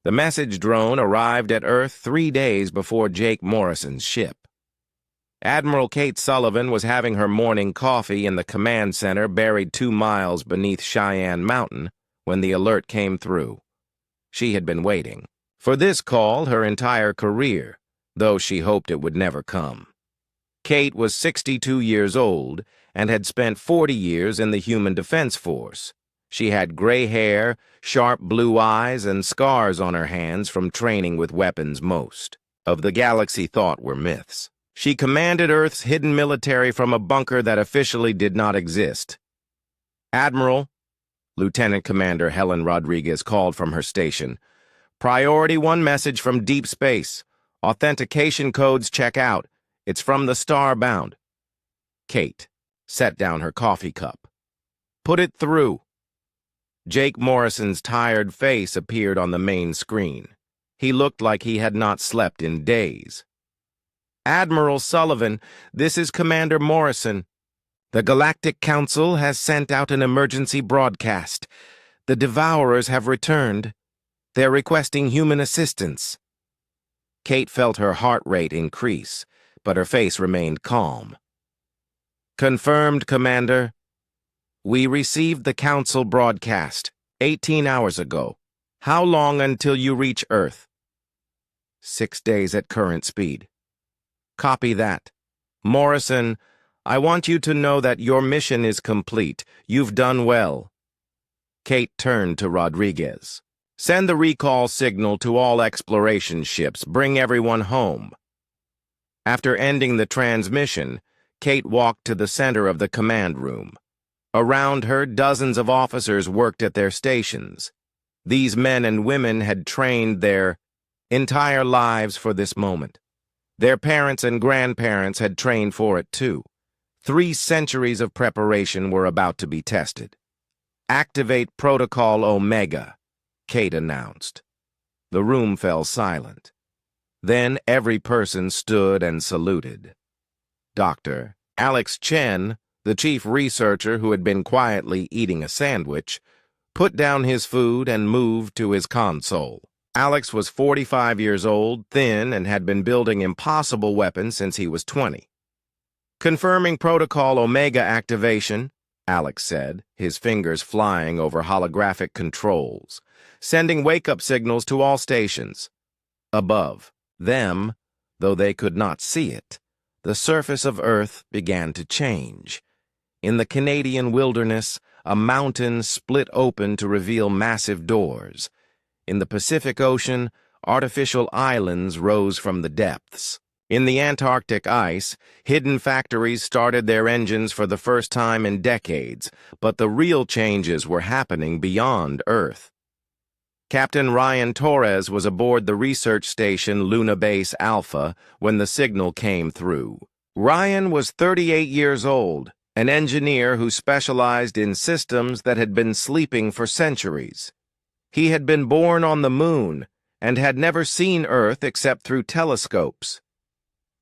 The message drone arrived at Earth 3 days before Jake Morrison's ship. Admiral Kate Sullivan was having her morning coffee in the command center buried 2 miles beneath Cheyenne Mountain when the alert came through. She had been waiting for this call her entire career, though she hoped it would never come. Kate was 62 years old and had spent 40 years in the Human Defense Force. She had gray hair, sharp blue eyes, and scars on her hands from training with weapons most of the galaxy thought were myths. She commanded Earth's hidden military from a bunker that officially did not exist. "Admiral," Lieutenant Commander Helen Rodriguez called from her station, "Priority 1 message from deep space. Authentication codes check out. It's from the Starbound." Kate set down her coffee cup. "Put it through." Jake Morrison's tired face appeared on the main screen. He looked like he had not slept in days. "Admiral Sullivan, this is Commander Morrison. The Galactic Council has sent out an emergency broadcast. The Devourers have returned. They're requesting human assistance." Kate felt her heart rate increase, but her face remained calm. "Confirmed, Commander. We received the Council broadcast 18 hours ago. How long until you reach Earth?" 6 days at current speed." "Copy that. Morrison, I want you to know that your mission is complete. You've done well." Kate turned to Rodriguez. "Send the recall signal to all exploration ships. Bring everyone home." After ending the transmission, Kate walked to the center of the command room. Around her, dozens of officers worked at their stations. These men and women had trained their entire lives for this moment. Their parents and grandparents had trained for it too. 3 centuries of preparation were about to be tested. "Activate Protocol Omega," Kate announced. The room fell silent. Then every person stood and saluted. Dr. Alex Chen, the chief researcher who had been quietly eating a sandwich, put down his food and moved to his console. Alex was 45 years old, thin, and had been building impossible weapons since he was 20. "Confirming Protocol Omega activation," Alex said, his fingers flying over holographic controls, "sending wake-up signals to all stations." Above them, though they could not see it, the surface of Earth began to change. In the Canadian wilderness, a mountain split open to reveal massive doors. In the Pacific Ocean, artificial islands rose from the depths. In the Antarctic ice, hidden factories started their engines for the first time in decades, but the real changes were happening beyond Earth. Captain Ryan Torres was aboard the research station Luna Base Alpha when the signal came through. Ryan was 38 years old, an engineer who specialized in systems that had been sleeping for centuries. He had been born on the moon and had never seen Earth except through telescopes.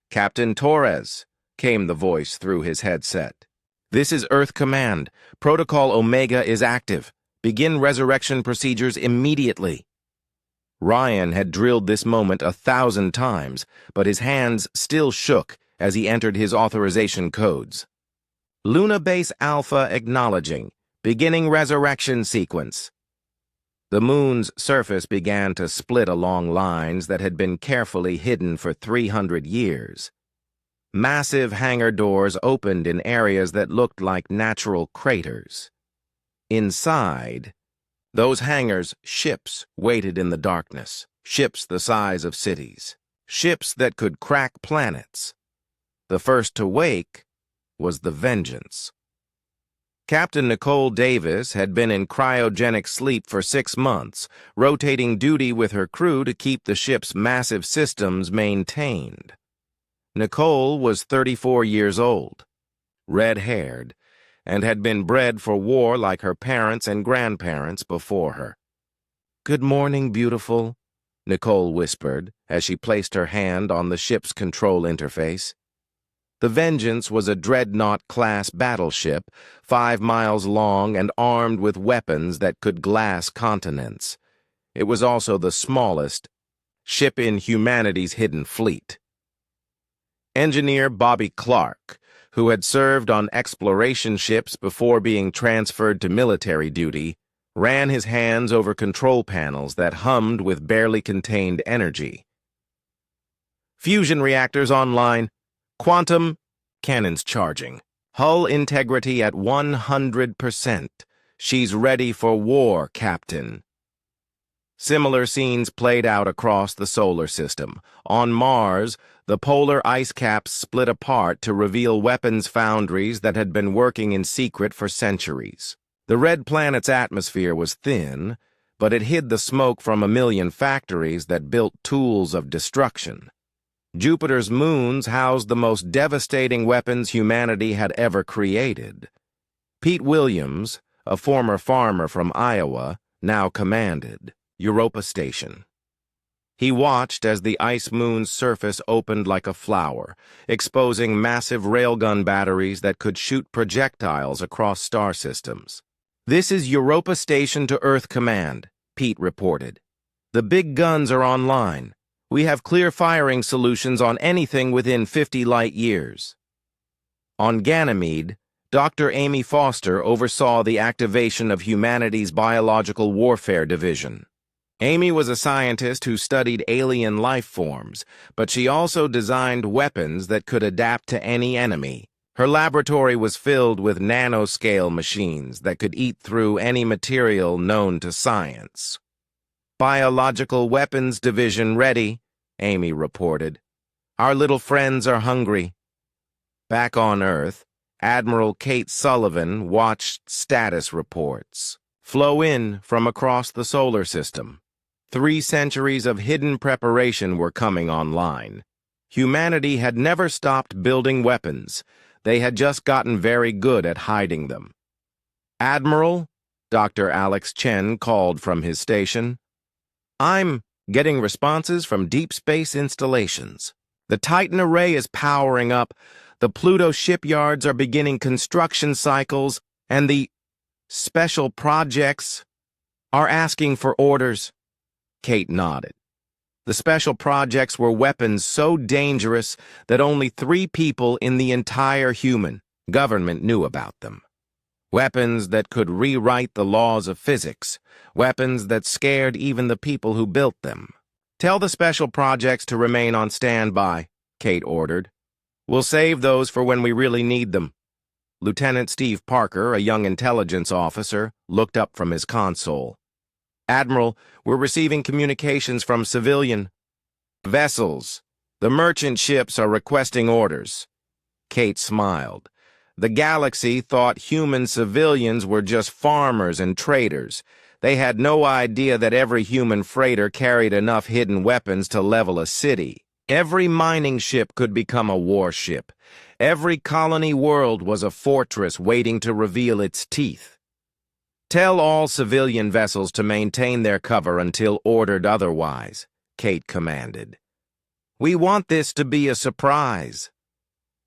"Captain Torres," came the voice through his headset. "This is Earth Command. Protocol Omega is active. Begin resurrection procedures immediately." Ryan had drilled this moment 1,000 times, but his hands still shook as he entered his authorization codes. "Luna Base Alpha acknowledging. Beginning resurrection sequence." The moon's surface began to split along lines that had been carefully hidden for 300 years. Massive hangar doors opened in areas that looked like natural craters. Inside those hangars, ships waited in the darkness, ships the size of cities, ships that could crack planets. The first to wake was the Vengeance. Captain Nicole Davis had been in cryogenic sleep for 6 months, rotating duty with her crew to keep the ship's massive systems maintained. Nicole was 34 years old, red-haired, and had been bred for war like her parents and grandparents before her. "Good morning, beautiful," Nicole whispered as she placed her hand on the ship's control interface. The Vengeance was a Dreadnought-class battleship, 5 miles long and armed with weapons that could glass continents. It was also the smallest ship in humanity's hidden fleet. Engineer Bobby Clark, who had served on exploration ships before being transferred to military duty, ran his hands over control panels that hummed with barely contained energy. Fusion reactors online. Quantum cannons charging. Hull integrity at 100%. She's ready for war, Captain. Similar scenes played out across the solar system. On Mars, the polar ice caps split apart to reveal weapons foundries that had been working in secret for centuries. The red planet's atmosphere was thin, but it hid the smoke from a million factories that built tools of destruction. Jupiter's moons housed the most devastating weapons humanity had ever created. Pete Williams, a former farmer from Iowa, now commanded Europa Station. He watched as the ice moon's surface opened like a flower, exposing massive railgun batteries that could shoot projectiles across star systems. "This is Europa Station to Earth Command," Pete reported. "The big guns are online. We have clear firing solutions on anything within 50 light years." On Ganymede, Dr. Amy Foster oversaw the activation of humanity's Biological Warfare Division. Amy was a scientist who studied alien life forms, but she also designed weapons that could adapt to any enemy. Her laboratory was filled with nanoscale machines that could eat through any material known to science. "Biological Weapons Division ready," Amy reported. "Our little friends are hungry." Back on Earth, Admiral Kate Sullivan watched status reports flow in from across the solar system. 3 centuries of hidden preparation were coming online. Humanity had never stopped building weapons. They had just gotten very good at hiding them. "Admiral," Dr. Alex Chen called from his station. "I'm getting responses from deep space installations. The Titan array is powering up, the Pluto shipyards are beginning construction cycles, and the special projects are asking for orders." Kate nodded. The special projects were weapons so dangerous that only 3 people in the entire human government knew about them. Weapons that could rewrite the laws of physics, weapons that scared even the people who built them. "Tell the special projects to remain on standby," Kate ordered. "We'll save those for when we really need them." Lieutenant Steve Parker, a young intelligence officer, looked up from his console. "Admiral, we're receiving communications from civilian vessels. The merchant ships are requesting orders." Kate smiled. The galaxy thought human civilians were just farmers and traders. They had no idea that every human freighter carried enough hidden weapons to level a city. Every mining ship could become a warship. Every colony world was a fortress waiting to reveal its teeth. "Tell all civilian vessels to maintain their cover until ordered otherwise," Kate commanded. "We want this to be a surprise."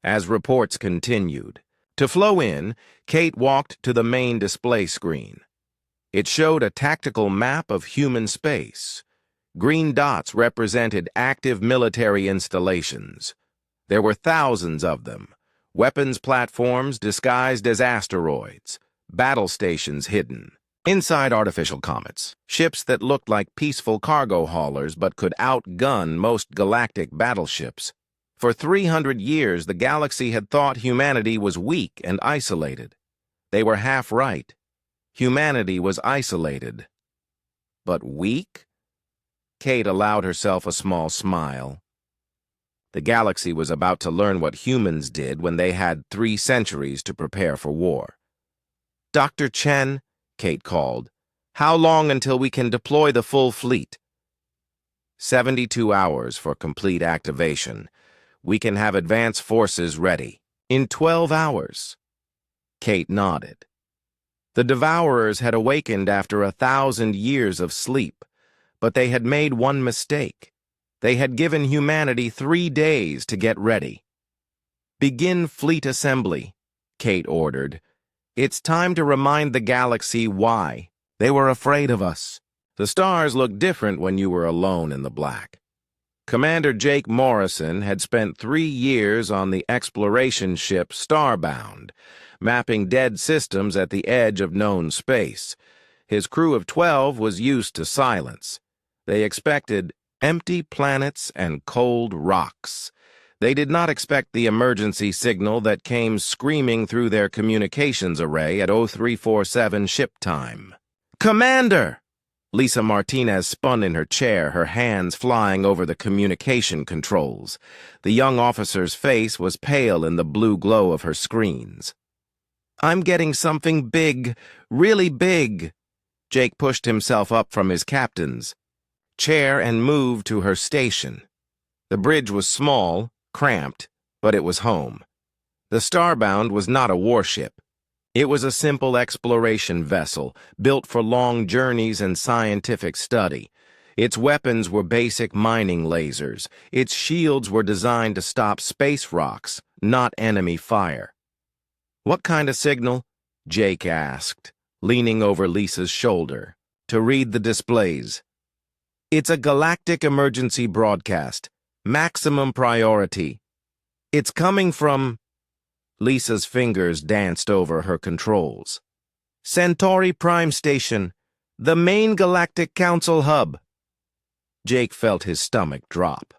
As reports continued to flow in, Kate walked to the main display screen. It showed a tactical map of human space. Green dots represented active military installations. There were thousands of them, weapons platforms disguised as asteroids, battle stations hidden. Inside artificial comets, ships that looked like peaceful cargo haulers but could outgun most galactic battleships. For 300 years, the galaxy had thought humanity was weak and isolated. They were half right. Humanity was isolated. But weak? Kate allowed herself a small smile. The galaxy was about to learn what humans did when they had 3 centuries to prepare for war. "Dr. Chen," Kate called, "how long until we can deploy the full fleet?" 72 hours for complete activation. We can have advance forces ready. In 12 hours. Kate nodded. The Devourers had awakened after 1,000 years of sleep, but they had made one mistake. They had given humanity 3 days to get ready. "Begin fleet assembly," Kate ordered. "It's time to remind the galaxy why. They were afraid of us. The stars looked different when you were alone in the black. Commander Jake Morrison had spent 3 years on the exploration ship Starbound, mapping dead systems at the edge of known space. His crew of 12 was used to silence. They expected empty planets and cold rocks. They did not expect the emergency signal that came screaming through their communications array at 0347 ship time. "Commander!" Lisa Martinez spun in her chair, her hands flying over the communication controls. The young officer's face was pale in the blue glow of her screens. "I'm getting something big, really big." Jake pushed himself up from his captain's chair and moved to her station. The bridge was small, cramped, but it was home. The Starbound was not a warship. It was a simple exploration vessel, built for long journeys and scientific study. Its weapons were basic mining lasers. Its shields were designed to stop space rocks, not enemy fire. "What kind of signal?" Jake asked, leaning over Lisa's shoulder to read the displays. "It's a galactic emergency broadcast. Maximum priority. It's coming from..." Lisa's fingers danced over her controls. "Centauri Prime Station, the main Galactic Council hub." Jake felt his stomach drop.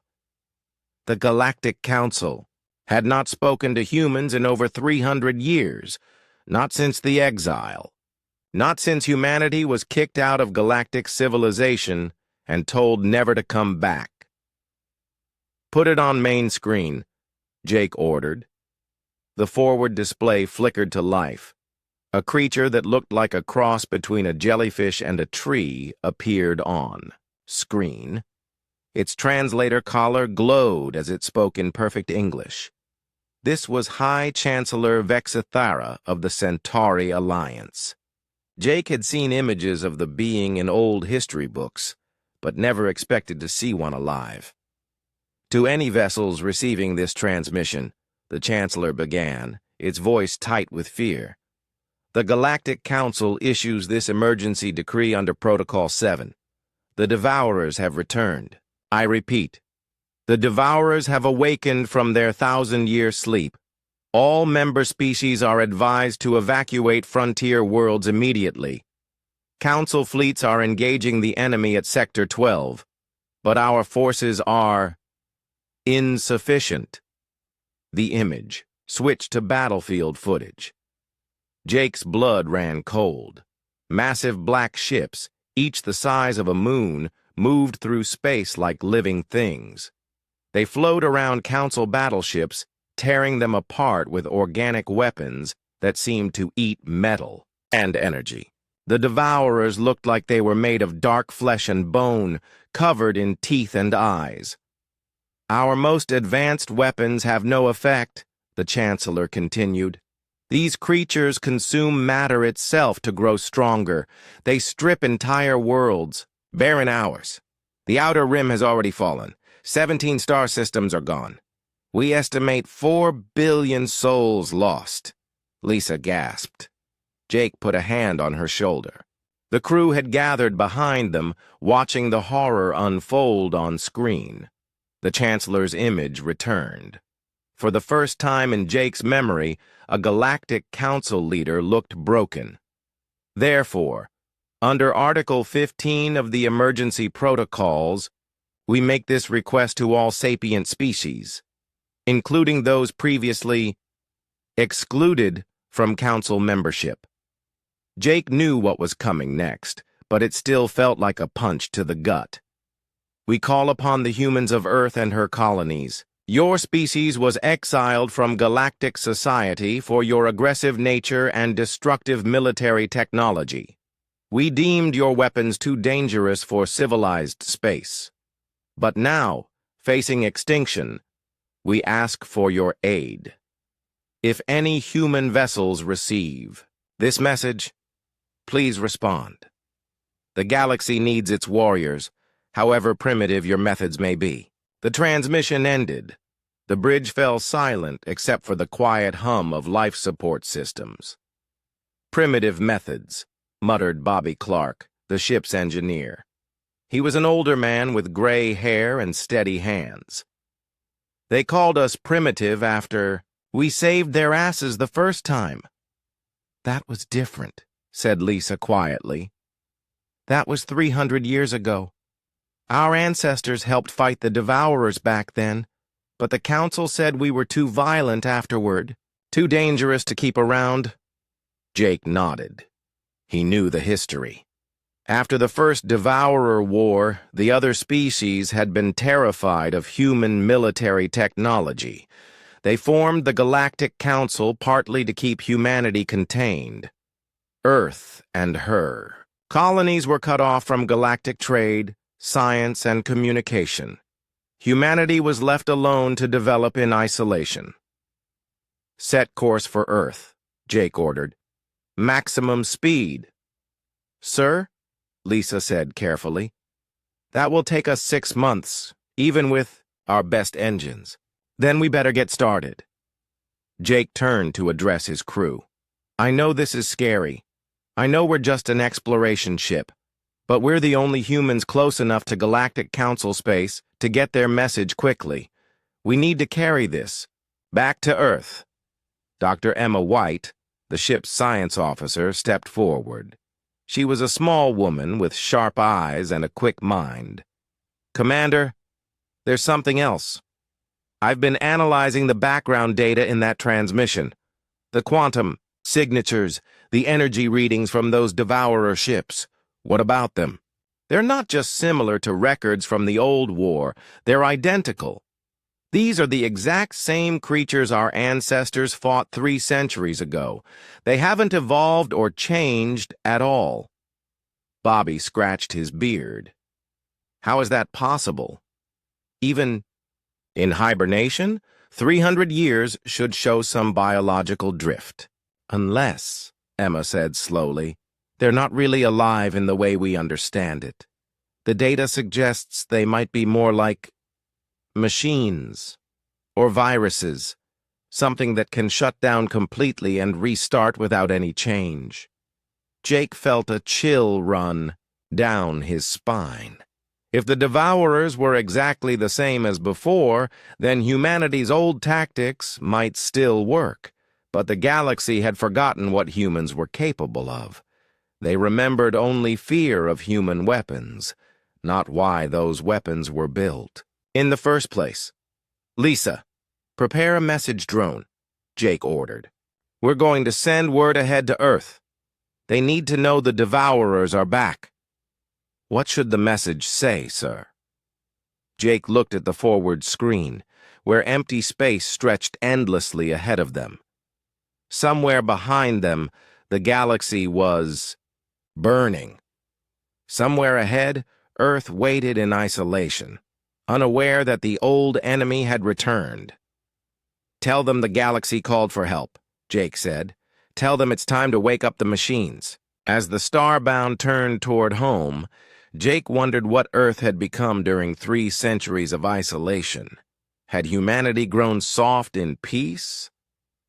The Galactic Council had not spoken to humans in over 300 years, not since the exile, not since humanity was kicked out of galactic civilization and told never to come back. "Put it on main screen," Jake ordered. The forward display flickered to life. A creature that looked like a cross between a jellyfish and a tree appeared on screen. Its translator collar glowed as it spoke in perfect English. This was High Chancellor Vexithara of the Centauri Alliance. Jake had seen images of the being in old history books, but never expected to see one alive. "To any vessels receiving this transmission," the Chancellor began, its voice tight with fear, "the Galactic Council issues this emergency decree under Protocol 7. The Devourers have returned. I repeat, the Devourers have awakened from their 1,000-year sleep. All member species are advised to evacuate frontier worlds immediately. Council fleets are engaging the enemy at Sector 12, but our forces are insufficient." The image switched to battlefield footage. Jake's blood ran cold. Massive black ships, each the size of a moon, moved through space like living things. They flowed around Council battleships, tearing them apart with organic weapons that seemed to eat metal and energy. The Devourers looked like they were made of dark flesh and bone, covered in teeth and eyes. "Our most advanced weapons have no effect," the Chancellor continued. "These creatures consume matter itself to grow stronger. They strip entire worlds, barren ours. The outer rim has already fallen. 17 star systems are gone. We estimate 4 billion souls lost." Lisa gasped. Jake put a hand on her shoulder. The crew had gathered behind them, watching the horror unfold on screen. The Chancellor's image returned. For the first time in Jake's memory, a Galactic Council leader looked broken. "Therefore, under Article 15 of the Emergency Protocols, we make this request to all sapient species, including those previously excluded from Council membership." Jake knew what was coming next, but it still felt like a punch to the gut. "We call upon the humans of Earth and her colonies. Your species was exiled from galactic society for your aggressive nature and destructive military technology. We deemed your weapons too dangerous for civilized space. But now, facing extinction, we ask for your aid. If any human vessels receive this message, please respond. The galaxy needs its warriors, however primitive your methods may be." The transmission ended. The bridge fell silent except for the quiet hum of life support systems. "Primitive methods," muttered Bobby Clark, the ship's engineer. He was an older man with gray hair and steady hands. They called us primitive after we saved their asses the first time. That was different, said Lisa quietly. That was 300 years ago. Our ancestors helped fight the Devourers back then, but the Council said we were too violent afterward, too dangerous to keep around. Jake nodded. He knew the history. After the first Devourer War, the other species had been terrified of human military technology. They formed the Galactic Council partly to keep humanity contained. Earth and her. Colonies were cut off from galactic trade, science, and communication. Humanity was left alone to develop in isolation. Set course for Earth, Jake ordered. Maximum speed. Sir? Lisa said carefully. That will take us 6 months, even with our best engines. Then we better get started. Jake turned to address his crew. I know this is scary. I know we're just an exploration ship, but we're the only humans close enough to Galactic Council space to get their message quickly. We need to carry this back to Earth. Dr. Emma White, the ship's science officer, stepped forward. She was a small woman with sharp eyes and a quick mind. Commander, there's something else. I've been analyzing the background data in that transmission. The quantum, signatures, the energy readings from those Devourer ships. What about them? They're not just similar to records from the old war, they're identical. These are the exact same creatures our ancestors fought 3 centuries ago. They haven't evolved or changed at all. Bobby scratched his beard. How is that possible? Even in hibernation, 300 years should show some biological drift. Unless, Emma said slowly, they're not really alive in the way we understand it. The data suggests they might be more like machines or viruses, something that can shut down completely and restart without any change. Jake felt a chill run down his spine. If the Devourers were exactly the same as before, then humanity's old tactics might still work. But the galaxy had forgotten what humans were capable of. They remembered only fear of human weapons, not why those weapons were built. In the first place, Lisa, prepare a message drone, Jake ordered. We're going to send word ahead to Earth. They need to know the Devourers are back. What should the message say, sir? Jake looked at the forward screen, where empty space stretched endlessly ahead of them. Somewhere behind them, the galaxy was burning. Somewhere ahead, Earth waited in isolation, unaware that the old enemy had returned. Tell them the galaxy called for help, Jake said. Tell them it's time to wake up the machines. As the Starbound turned toward home, Jake wondered what Earth had become during 3 centuries of isolation. Had humanity grown soft in peace?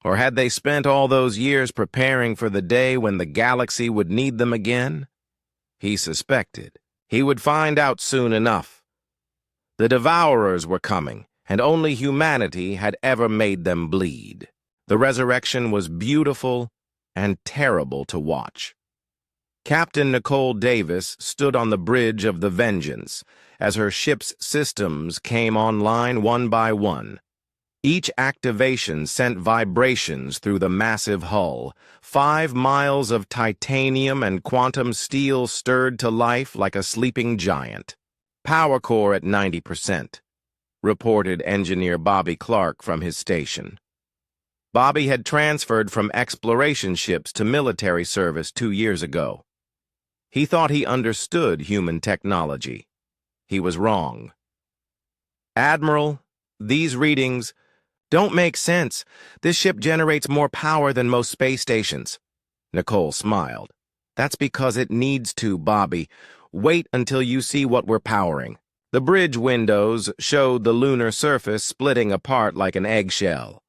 Or had they spent all those years preparing for the day when the galaxy would need them again? He suspected. He would find out soon enough. The Devourers were coming, and only humanity had ever made them bleed. The resurrection was beautiful and terrible to watch. Captain Nicole Davis stood on the bridge of the Vengeance as her ship's systems came online one by one. Each activation sent vibrations through the massive hull. 5 miles of titanium and quantum steel stirred to life like a sleeping giant. Power core at 90%, reported engineer Bobby Clark from his station. Bobby had transferred from exploration ships to military service 2 years ago. He thought he understood human technology. He was wrong. Admiral, these readings don't make sense. This ship generates more power than most space stations. Nicole smiled. That's because it needs to, Bobby. Wait until you see what we're powering. The bridge windows showed the lunar surface splitting apart like an eggshell.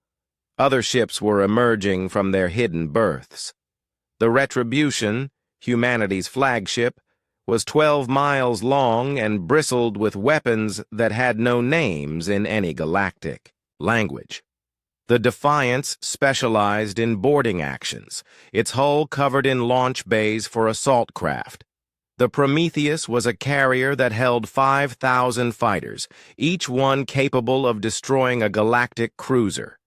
Other ships were emerging from their hidden berths. The Retribution, humanity's flagship, was 12 miles long and bristled with weapons that had no names in any galactic language. The Defiance specialized in boarding actions, its hull covered in launch bays for assault craft. The Prometheus was a carrier that held 5,000 fighters, each one capable of destroying a galactic cruiser.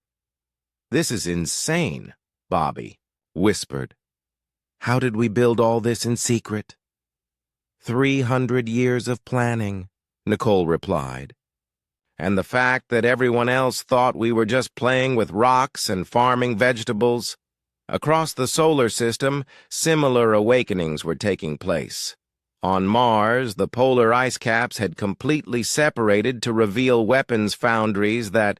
"This is insane," Bobby whispered. "How did we build all this in secret?" 300 years of planning, Nicole replied. "And the fact that everyone else thought we were just playing with rocks and farming vegetables." Across the solar system, similar awakenings were taking place. On Mars, the polar ice caps had completely separated to reveal weapons foundries that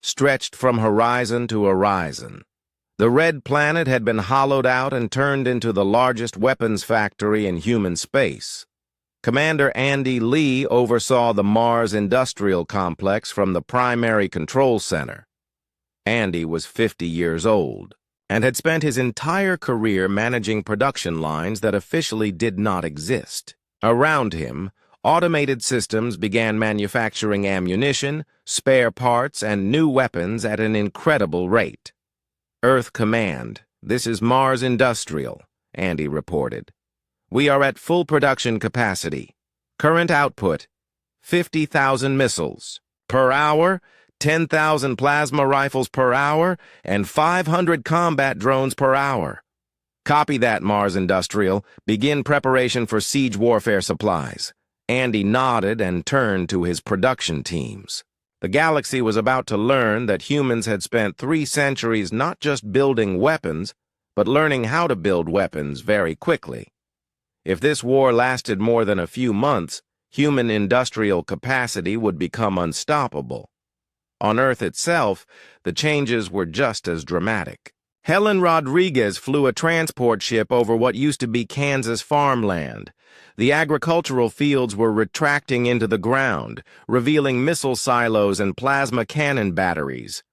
stretched from horizon to horizon. The red planet had been hollowed out and turned into the largest weapons factory in human space. Commander Andy Lee oversaw the Mars Industrial Complex from the primary control center. Andy was 50 years old and had spent his entire career managing production lines that officially did not exist. Around him, automated systems began manufacturing ammunition, spare parts, and new weapons at an incredible rate. "Earth Command, this is Mars Industrial," Andy reported. "We are at full production capacity. Current output, 50,000 missiles per hour, 10,000 plasma rifles per hour, and 500 combat drones per hour." "Copy that, Mars Industrial. Begin preparation for siege warfare supplies." Andy nodded and turned to his production teams. The galaxy was about to learn that humans had spent 3 centuries not just building weapons, but learning how to build weapons very quickly. If this war lasted more than a few months, human industrial capacity would become unstoppable. On Earth itself, the changes were just as dramatic. Helen Rodriguez flew a transport ship over what used to be Kansas farmland. The agricultural fields were retracting into the ground, revealing missile silos and plasma cannon batteries.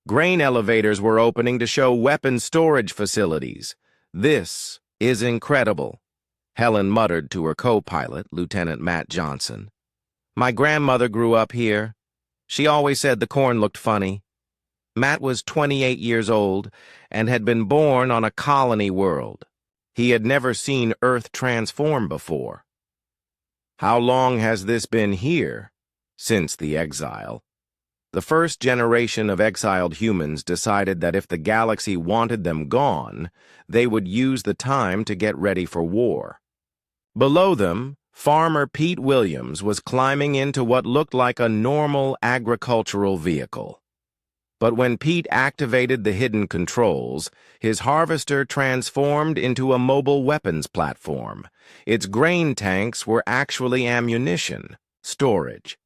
Grain elevators were opening to show weapon storage facilities. "This is incredible," Helen muttered to her co-pilot, Lieutenant Matt Johnson. "My grandmother grew up here. She always said the corn looked funny." Matt was 28 years old and had been born on a colony world. He had never seen Earth transform before. "How long has this been here?" "Since the exile." The first generation of exiled humans decided that if the galaxy wanted them gone, they would use the time to get ready for war. Below them, Farmer Pete Williams was climbing into what looked like a normal agricultural vehicle. But when Pete activated the hidden controls, his harvester transformed into a mobile weapons platform. Its grain tanks were actually ammunition storage.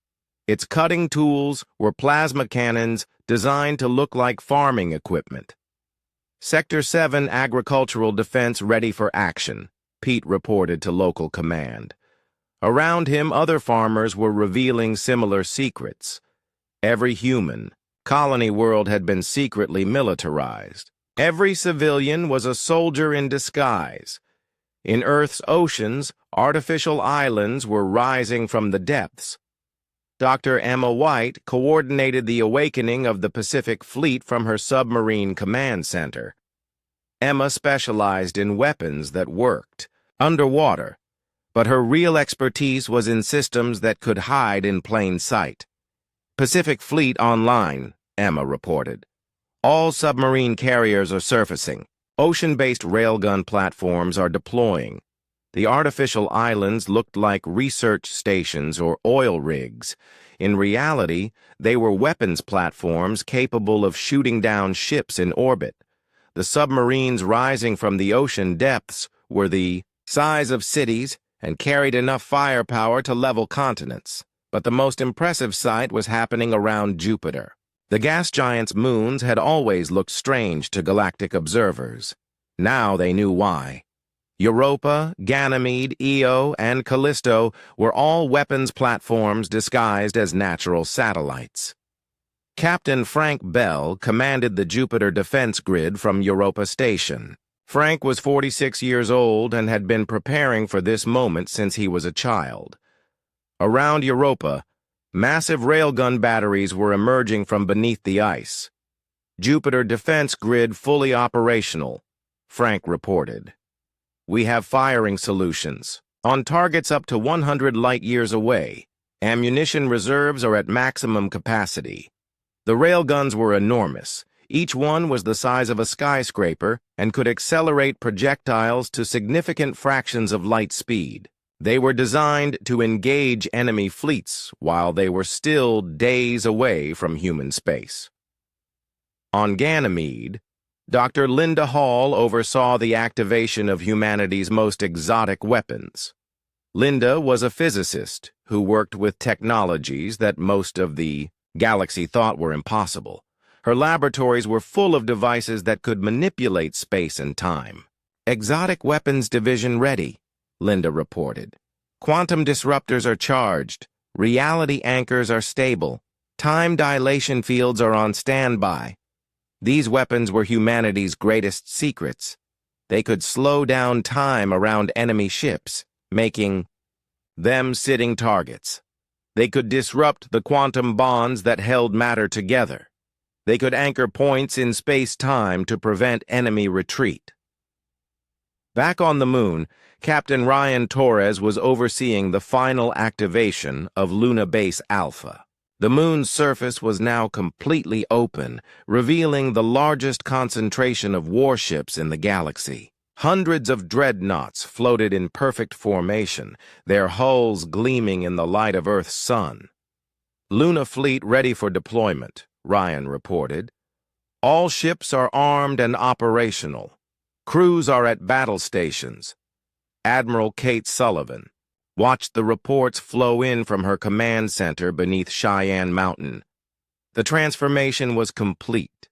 Its cutting tools were plasma cannons designed to look like farming equipment. "Sector 7 agricultural defense ready for action," Pete reported to local command. Around him, other farmers were revealing similar secrets. Every human, colony world had been secretly militarized. Every civilian was a soldier in disguise. In Earth's oceans, artificial islands were rising from the depths. Dr. Emma White coordinated the awakening of the Pacific Fleet from her submarine command center. Emma specialized in weapons that worked underwater, but her real expertise was in systems that could hide in plain sight. "Pacific Fleet online," Emma reported. "All submarine carriers are surfacing. Ocean-based railgun platforms are deploying. The artificial islands looked like research stations or oil rigs. In reality, they were weapons platforms capable of shooting down ships in orbit. The submarines rising from the ocean depths were the size of cities and carried enough firepower to level continents. But the most impressive sight was happening around Jupiter. The gas giant's moons had always looked strange to galactic observers. Now they knew why. Europa, Ganymede, Io, and Callisto were all weapons platforms disguised as natural satellites. Captain Frank Bell commanded the Jupiter defense grid from Europa Station. Frank was 46 years old and had been preparing for this moment since he was a child. Around Europa, massive railgun batteries were emerging from beneath the ice. Jupiter defense grid fully operational, Frank reported. We have firing solutions on targets up to 100 light-years away. Ammunition reserves are at maximum capacity. The railguns were enormous. Each one was the size of a skyscraper and could accelerate projectiles to significant fractions of light speed. They were designed to engage enemy fleets while they were still days away from human space. On Ganymede, Dr. Linda Hall oversaw the activation of humanity's most exotic weapons. Linda was a physicist who worked with technologies that most of the galaxy thought were impossible. Her laboratories were full of devices that could manipulate space and time. Exotic Weapons Division ready, Linda reported. Quantum disruptors are charged. Reality anchors are stable. Time dilation fields are on standby. These weapons were humanity's greatest secrets. They could slow down time around enemy ships, making them sitting targets. They could disrupt the quantum bonds that held matter together. They could anchor points in space-time to prevent enemy retreat. Back on the moon, Captain Ryan Torres was overseeing the final activation of Luna Base Alpha. The moon's surface was now completely open, revealing the largest concentration of warships in the galaxy. Hundreds of dreadnoughts floated in perfect formation, their hulls gleaming in the light of Earth's sun. Luna fleet ready for deployment, Ryan reported. All ships are armed and operational. Crews are at battle stations. Admiral Kate Sullivan watched the reports flow in from her command center beneath Cheyenne Mountain. The transformation was complete.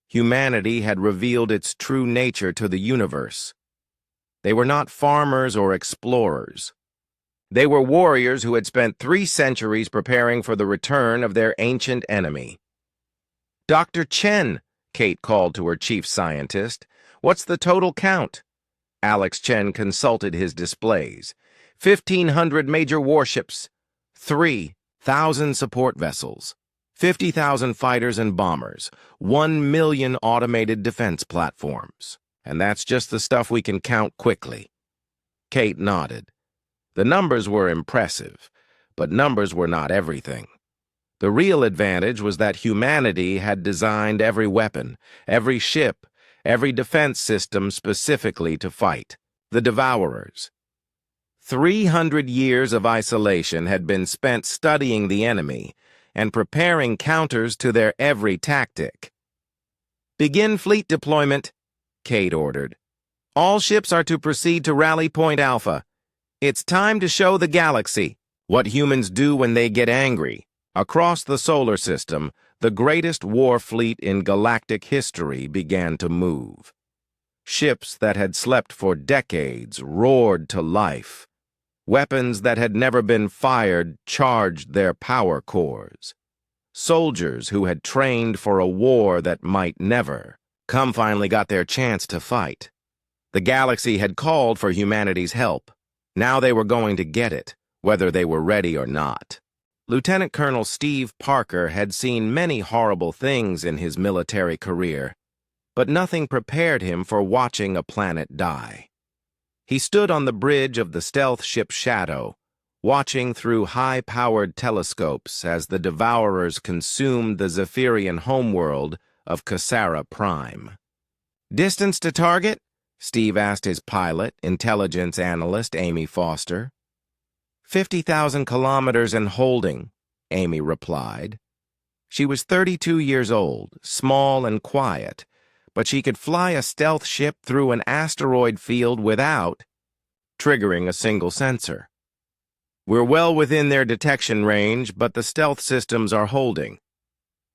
Humanity had revealed its true nature to the universe. They were not farmers or explorers. They were warriors who had spent 3 centuries preparing for the return of their ancient enemy. "Dr. Chen," Kate called to her chief scientist, "what's the total count?" Alex Chen consulted his displays. 1,500 major warships, 3,000 support vessels, 50,000 fighters and bombers, 1 million automated defense platforms. And that's just the stuff we can count quickly. Kate nodded. The numbers were impressive, but numbers were not everything. The real advantage was that humanity had designed every weapon, every ship, every defense system specifically to fight the Devourers. 300 years of isolation had been spent studying the enemy and preparing counters to their every tactic. "Begin fleet deployment," Kate ordered. "All ships are to proceed to Rally Point Alpha. It's time to show the galaxy what humans do when they get angry." Across the solar system, the greatest war fleet in galactic history began to move. Ships that had slept for decades roared to life. Weapons that had never been fired charged their power cores. Soldiers who had trained for a war that might never come finally got their chance to fight. The galaxy had called for humanity's help. Now they were going to get it, whether they were ready or not. Lieutenant Colonel Steve Parker had seen many horrible things in his military career, but nothing prepared him for watching a planet die. He stood on the bridge of the stealth ship Shadow, watching through high-powered telescopes as the Devourers consumed the Zephyrian homeworld of Cassara Prime. "Distance to target?" Steve asked his pilot, intelligence analyst Amy Foster. 50,000 kilometers and holding, Amy replied. She was 32 years old, small and quiet, but she could fly a stealth ship through an asteroid field without triggering a single sensor. "We're well within their detection range, but the stealth systems are holding."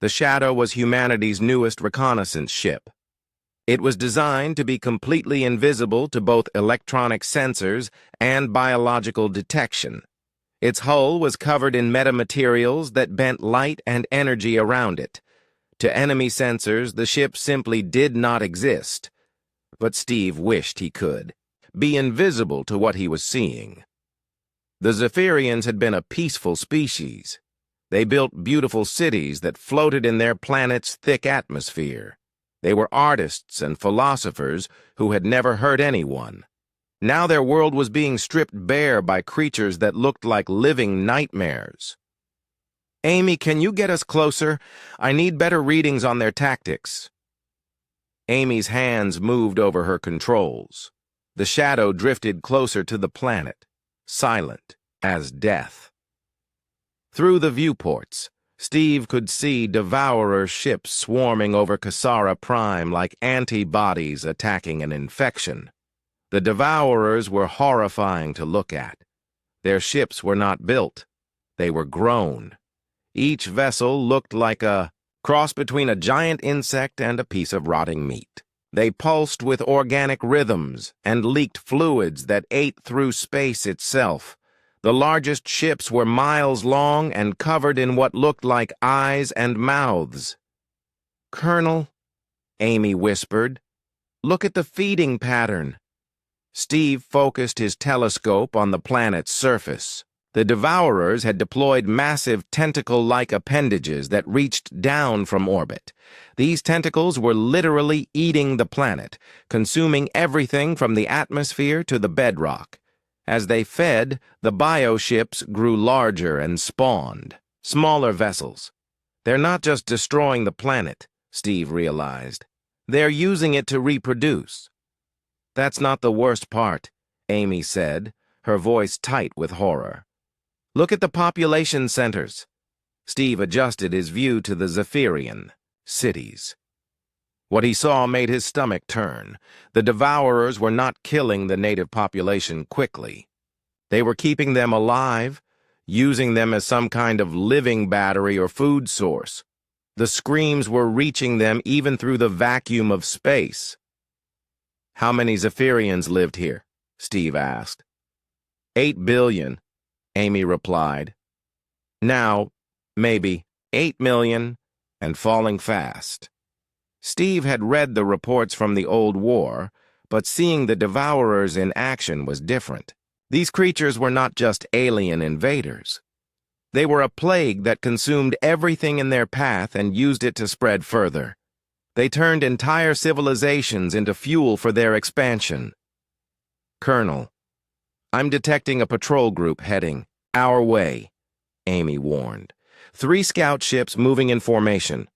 The Shadow was humanity's newest reconnaissance ship. It was designed to be completely invisible to both electronic sensors and biological detection. Its hull was covered in metamaterials that bent light and energy around it. To enemy sensors, the ship simply did not exist. but Steve wished he could be invisible to what he was seeing. The Zephyrians had been a peaceful species. They built beautiful cities that floated in their planet's thick atmosphere. They were artists and philosophers who had never hurt anyone. Now their world was being stripped bare by creatures that looked like living nightmares. "Amy, can you get us closer? I need better readings on their tactics." Amy's hands moved over her controls. The shadow drifted closer to the planet, silent as death. Through the viewports, Steve could see Devourer ships swarming over Kasara Prime like antibodies attacking an infection. The Devourers were horrifying to look at. Their ships were not built. They were grown. Each vessel looked like a cross between a giant insect and a piece of rotting meat. They pulsed with organic rhythms and leaked fluids that ate through space itself. The largest ships were miles long and covered in what looked like eyes and mouths. "Colonel," Amy whispered, "look at the feeding pattern." Steve focused his telescope on the planet's surface. The Devourers had deployed massive tentacle-like appendages that reached down from orbit. These tentacles were literally eating the planet, consuming everything from the atmosphere to the bedrock. As they fed, the bioships grew larger and spawned, smaller vessels. They're not just destroying the planet, Steve realized. They're using it to reproduce. "That's not the worst part," Amy said, her voice tight with horror. "Look at the population centers." Steve adjusted his view to the Zephyrian cities. What he saw made his stomach turn. The Devourers were not killing the native population quickly. They were keeping them alive, using them as some kind of living battery or food source. The screams were reaching them even through the vacuum of space. "How many Zephyrians lived here?" Steve asked. 8 billion, Amy replied. "Now, maybe 8 million, and falling fast." Steve had read the reports from the old war, but seeing the Devourers in action was different. These creatures were not just alien invaders. They were a plague that consumed everything in their path and used it to spread further. They turned entire civilizations into fuel for their expansion. "Colonel, I'm detecting a patrol group heading our way," Amy warned. 3 scout ships moving in formation.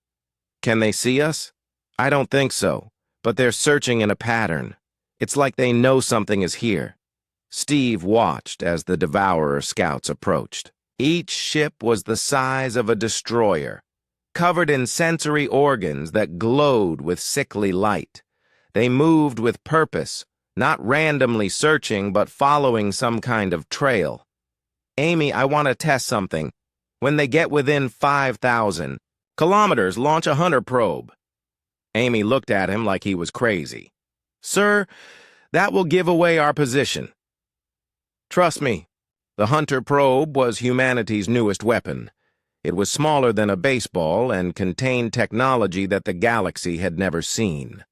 "Can they see us?" "I don't think so, but they're searching in a pattern. It's like they know something is here." Steve watched as the Devourer scouts approached. Each ship was the size of a destroyer, covered in sensory organs that glowed with sickly light. They moved with purpose, not randomly searching but following some kind of trail. "Amy, I want to test something. When they get within 5,000 kilometers, launch a hunter probe." Amy looked at him like he was crazy. "Sir, that will give away our position." Trust me, the hunter probe was humanity's newest weapon. It was smaller than a baseball and contained technology that the galaxy had never seen.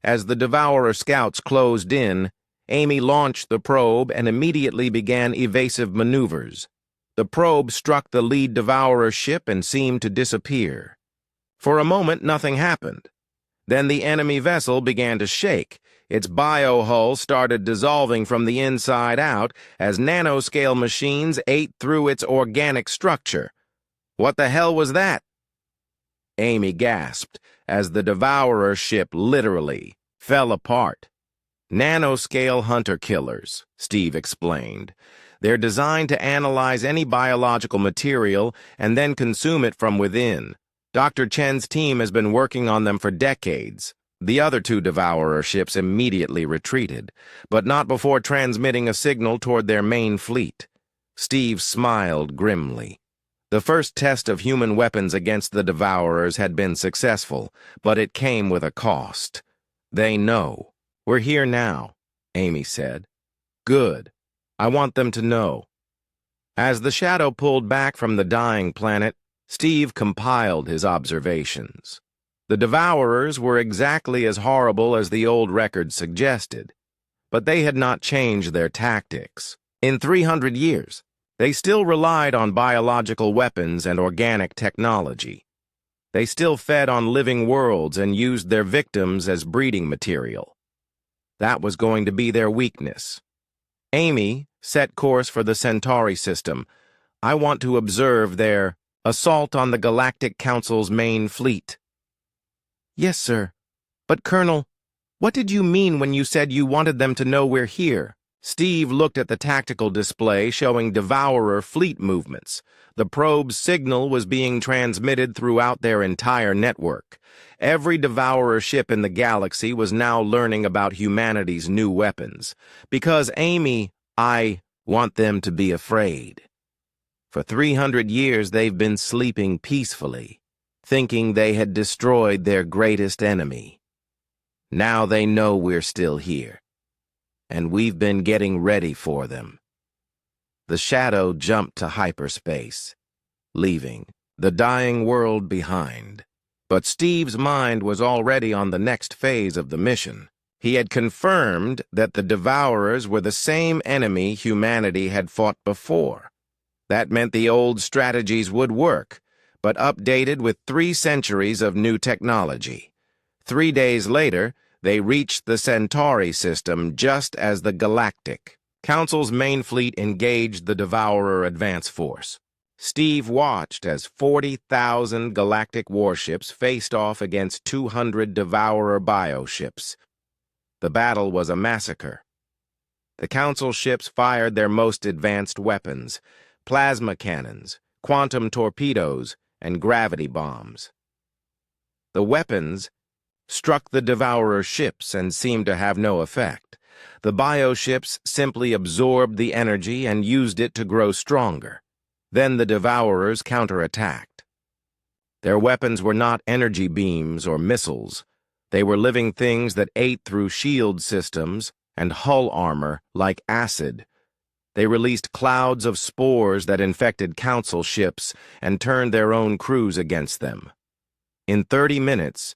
As the Devourer scouts closed in, Amy launched the probe and immediately began evasive maneuvers. The probe struck the lead Devourer ship and seemed to disappear. For a moment, nothing happened. Then the enemy vessel began to shake. Its biohull started dissolving from the inside out as nanoscale machines ate through its organic structure. "What the hell was that?" Amy gasped as the Devourer ship literally fell apart. "Nanoscale hunter killers," Steve explained. "They're designed to analyze any biological material and then consume it from within. Dr. Chen's team has been working on them for decades." The other 2 Devourer ships immediately retreated, but not before transmitting a signal toward their main fleet. Steve smiled grimly. The first test of human weapons against the Devourers had been successful, but it came with a cost. "They know. We're here now," Amy said. "Good. I want them to know." As the shadow pulled back from the dying planet, Steve compiled his observations. The Devourers were exactly as horrible as the old records suggested, but they had not changed their tactics. In 300 years, they still relied on biological weapons and organic technology. They still fed on living worlds and used their victims as breeding material. That was going to be their weakness. Amy, set course for the Centauri system. I want to observe their assault on the Galactic Council's main fleet. Yes, sir. But, Colonel, what did you mean when you said you wanted them to know we're here? Steve looked at the tactical display showing Devourer fleet movements. The probe's signal was being transmitted throughout their entire network. Every Devourer ship in the galaxy was now learning about humanity's new weapons. Because Amy, I want them to be afraid. For 300 years they've been sleeping peacefully, thinking they had destroyed their greatest enemy. Now they know we're still here, and we've been getting ready for them. The shadow jumped to hyperspace, leaving the dying world behind. But Steve's mind was already on the next phase of the mission. He had confirmed that the Devourers were the same enemy humanity had fought before. That meant the old strategies would work, but updated with 3 centuries of new technology. 3 days later, they reached the Centauri system just as the Galactic Council's main fleet engaged the Devourer advance force. Steve watched as 40,000 galactic warships faced off against 200 Devourer bioships. The battle was a massacre. The Council ships fired their most advanced weapons: plasma cannons, quantum torpedoes, and gravity bombs. The weapons struck the Devourer ships and seemed to have no effect. The bioships simply absorbed the energy and used it to grow stronger. Then the Devourers counterattacked. Their weapons were not energy beams or missiles. They were living things that ate through shield systems and hull armor like acid. They released clouds of spores that infected Council ships and turned their own crews against them. In 30 minutes,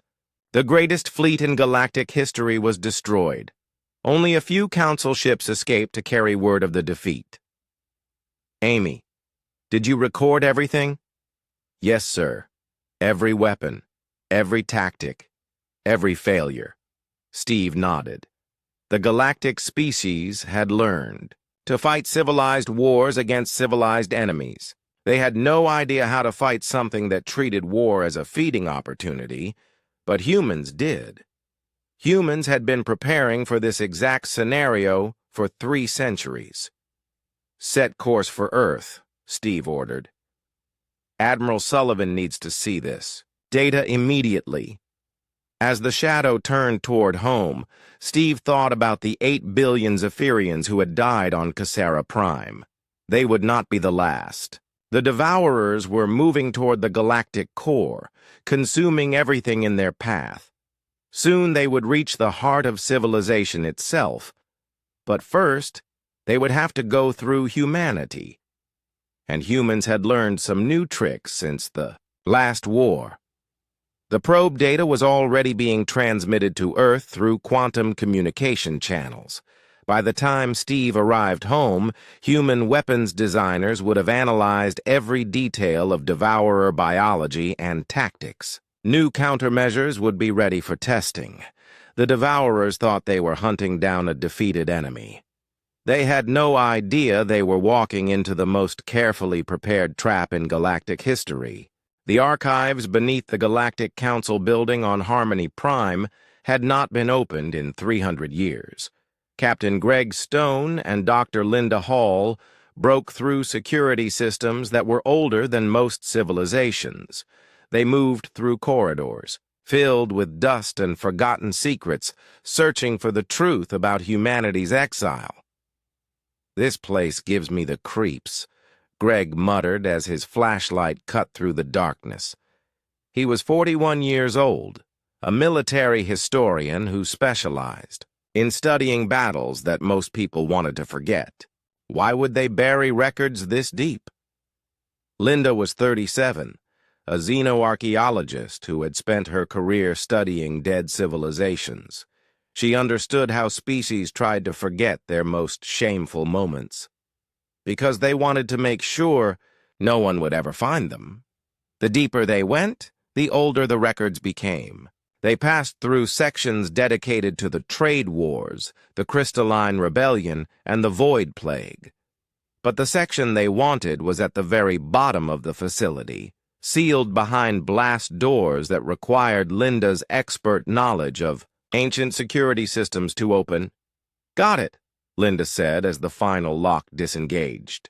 the greatest fleet in galactic history was destroyed. Only a few Council ships escaped to carry word of the defeat. Amy, did you record everything? Yes, sir. Every weapon, every tactic, every failure. Steve nodded. The galactic species had learned to fight civilized wars against civilized enemies. They had no idea how to fight something that treated war as a feeding opportunity, but humans did. Humans had been preparing for this exact scenario for 3 centuries. Set course for Earth, Steve ordered. Admiral Sullivan needs to see this. Data immediately. As the shadow turned toward home, Steve thought about the 8 billion Zephyrians who had died on Cassera Prime. They would not be the last. The Devourers were moving toward the galactic core, consuming everything in their path. Soon they would reach the heart of civilization itself. But first, they would have to go through humanity. And humans had learned some new tricks since the last war. The probe data was already being transmitted to Earth through quantum communication channels. By the time Steve arrived home, human weapons designers would have analyzed every detail of Devourer biology and tactics. New countermeasures would be ready for testing. The Devourers thought they were hunting down a defeated enemy. They had no idea they were walking into the most carefully prepared trap in galactic history. The archives beneath the Galactic Council building on Harmony Prime had not been opened in 300 years. Captain Greg Stone and Dr. Linda Hall broke through security systems that were older than most civilizations. They moved through corridors, filled with dust and forgotten secrets, searching for the truth about humanity's exile. This place gives me the creeps, Greg muttered as his flashlight cut through the darkness. He was 41 years old, a military historian who specialized in studying battles that most people wanted to forget. Why would they bury records this deep? Linda was 37, a xenoarchaeologist who had spent her career studying dead civilizations. She understood how species tried to forget their most shameful moments, because they wanted to make sure no one would ever find them. The deeper they went, the older the records became. They passed through sections dedicated to the Trade Wars, the Crystalline Rebellion, and the Void Plague. But the section they wanted was at the very bottom of the facility, sealed behind blast doors that required Linda's expert knowledge of ancient security systems to open. "Got it," Linda said as the final lock disengaged.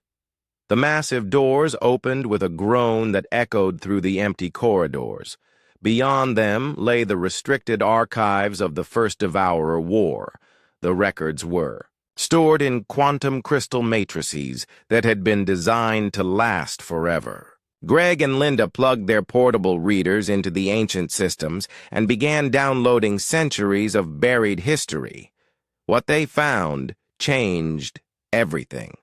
The massive doors opened with a groan that echoed through the empty corridors. Beyond them lay the restricted archives of the First Devourer War. The records were stored in quantum crystal matrices that had been designed to last forever. Greg and Linda plugged their portable readers into the ancient systems and began downloading centuries of buried history. What they found changed everything.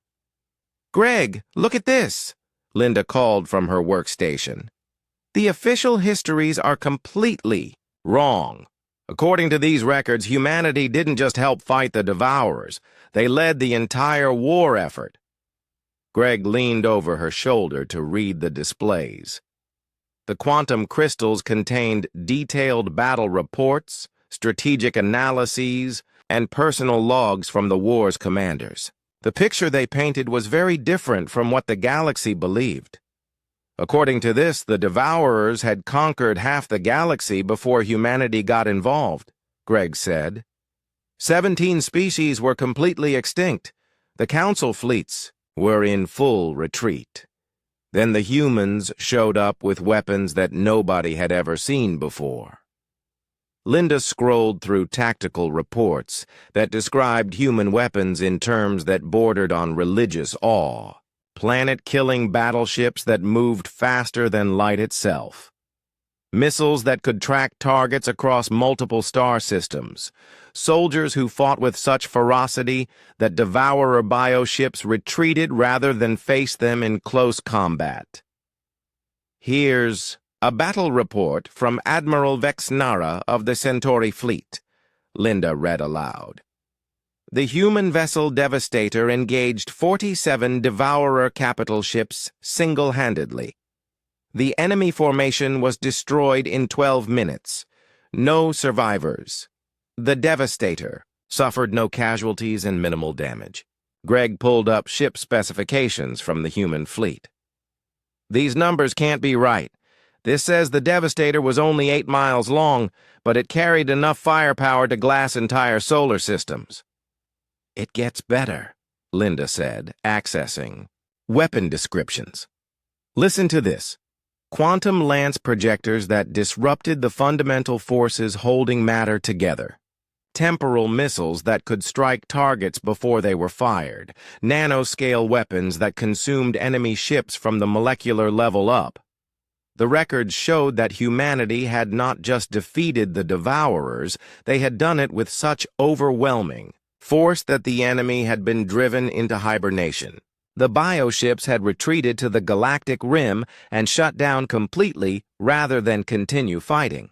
"Greg, look at this," Linda called from her workstation. "The official histories are completely wrong. According to these records, humanity didn't just help fight the Devourers. They led the entire war effort." Greg leaned over her shoulder to read the displays. The quantum crystals contained detailed battle reports, strategic analyses, and personal logs from the war's commanders. The picture they painted was very different from what the galaxy believed. According to this, the Devourers had conquered half the galaxy before humanity got involved, Greg said. 17 species were completely extinct. The Council fleets were in full retreat. Then the humans showed up with weapons that nobody had ever seen before. Linda scrolled through tactical reports that described human weapons in terms that bordered on religious awe. Planet-killing battleships that moved faster than light itself. Missiles that could track targets across multiple star systems. Soldiers who fought with such ferocity that Devourer bioships retreated rather than face them in close combat. "Here's a battle report from Admiral Vexnara of the Centauri Fleet," Linda read aloud. "The human vessel Devastator engaged 47 Devourer capital ships single-handedly. The enemy formation was destroyed in 12 minutes. No survivors. The Devastator suffered no casualties and minimal damage." Greg pulled up ship specifications from the human fleet. "These numbers can't be right. This says the Devastator was only 8 miles long, but it carried enough firepower to glass entire solar systems." "It gets better," Linda said, accessing weapon descriptions. "Listen to this. Quantum lance projectors that disrupted the fundamental forces holding matter together. Temporal missiles that could strike targets before they were fired. Nanoscale weapons that consumed enemy ships from the molecular level up. The records showed that humanity had not just defeated the Devourers, they had done it with such overwhelming force that the enemy had been driven into hibernation. The bioships had retreated to the galactic rim and shut down completely rather than continue fighting.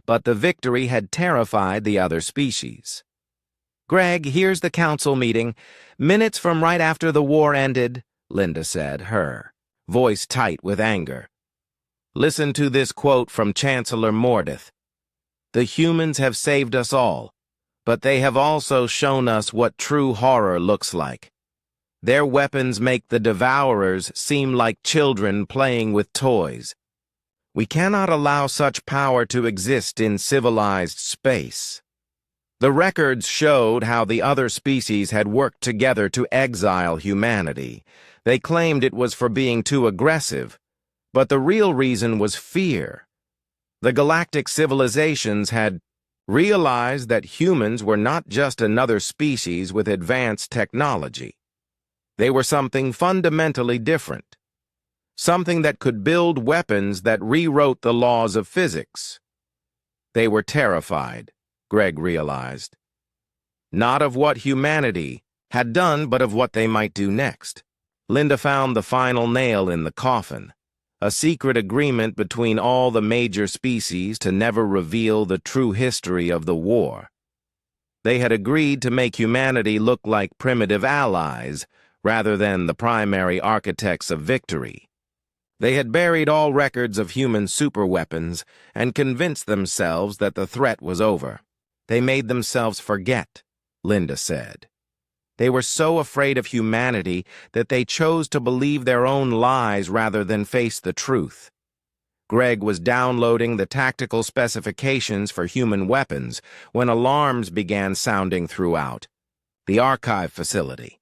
But the victory had terrified the other species. "Greg, here's the council meeting. Minutes from right after the war ended," Linda said, her voice tight with anger. "Listen to this quote from Chancellor Mordeth. 'The humans have saved us all, but they have also shown us what true horror looks like. Their weapons make the Devourers seem like children playing with toys. We cannot allow such power to exist in civilized space.' The records showed how the other species had worked together to exile humanity. They claimed it was for being too aggressive, but the real reason was fear. The galactic civilizations had realized that humans were not just another species with advanced technology. They were something fundamentally different. Something that could build weapons that rewrote the laws of physics. They were terrified, Greg realized. Not of what humanity had done, but of what they might do next. Linda found the final nail in the coffin. a secret agreement between all the major species to never reveal the true history of the war. They had agreed to make humanity look like primitive allies rather than the primary architects of victory. They had buried all records of human superweapons and convinced themselves that the threat was over. They made themselves forget, Linda said. They were so afraid of humanity that they chose to believe their own lies rather than face the truth. Greg was downloading the tactical specifications for human weapons when alarms began sounding throughout the archive facility.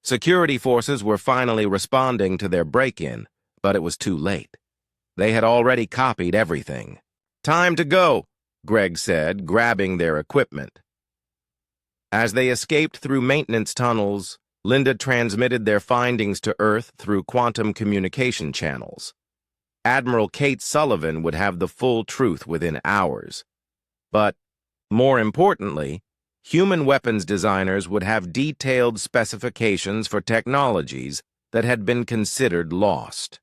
Security forces were finally responding to their break-in, but it was too late. They had already copied everything. "Time to go," Greg said, grabbing their equipment. As they escaped through maintenance tunnels, Linda transmitted their findings to Earth through quantum communication channels. Admiral Kate Sullivan would have the full truth within hours. But, more importantly, human weapons designers would have detailed specifications for technologies that had been considered lost.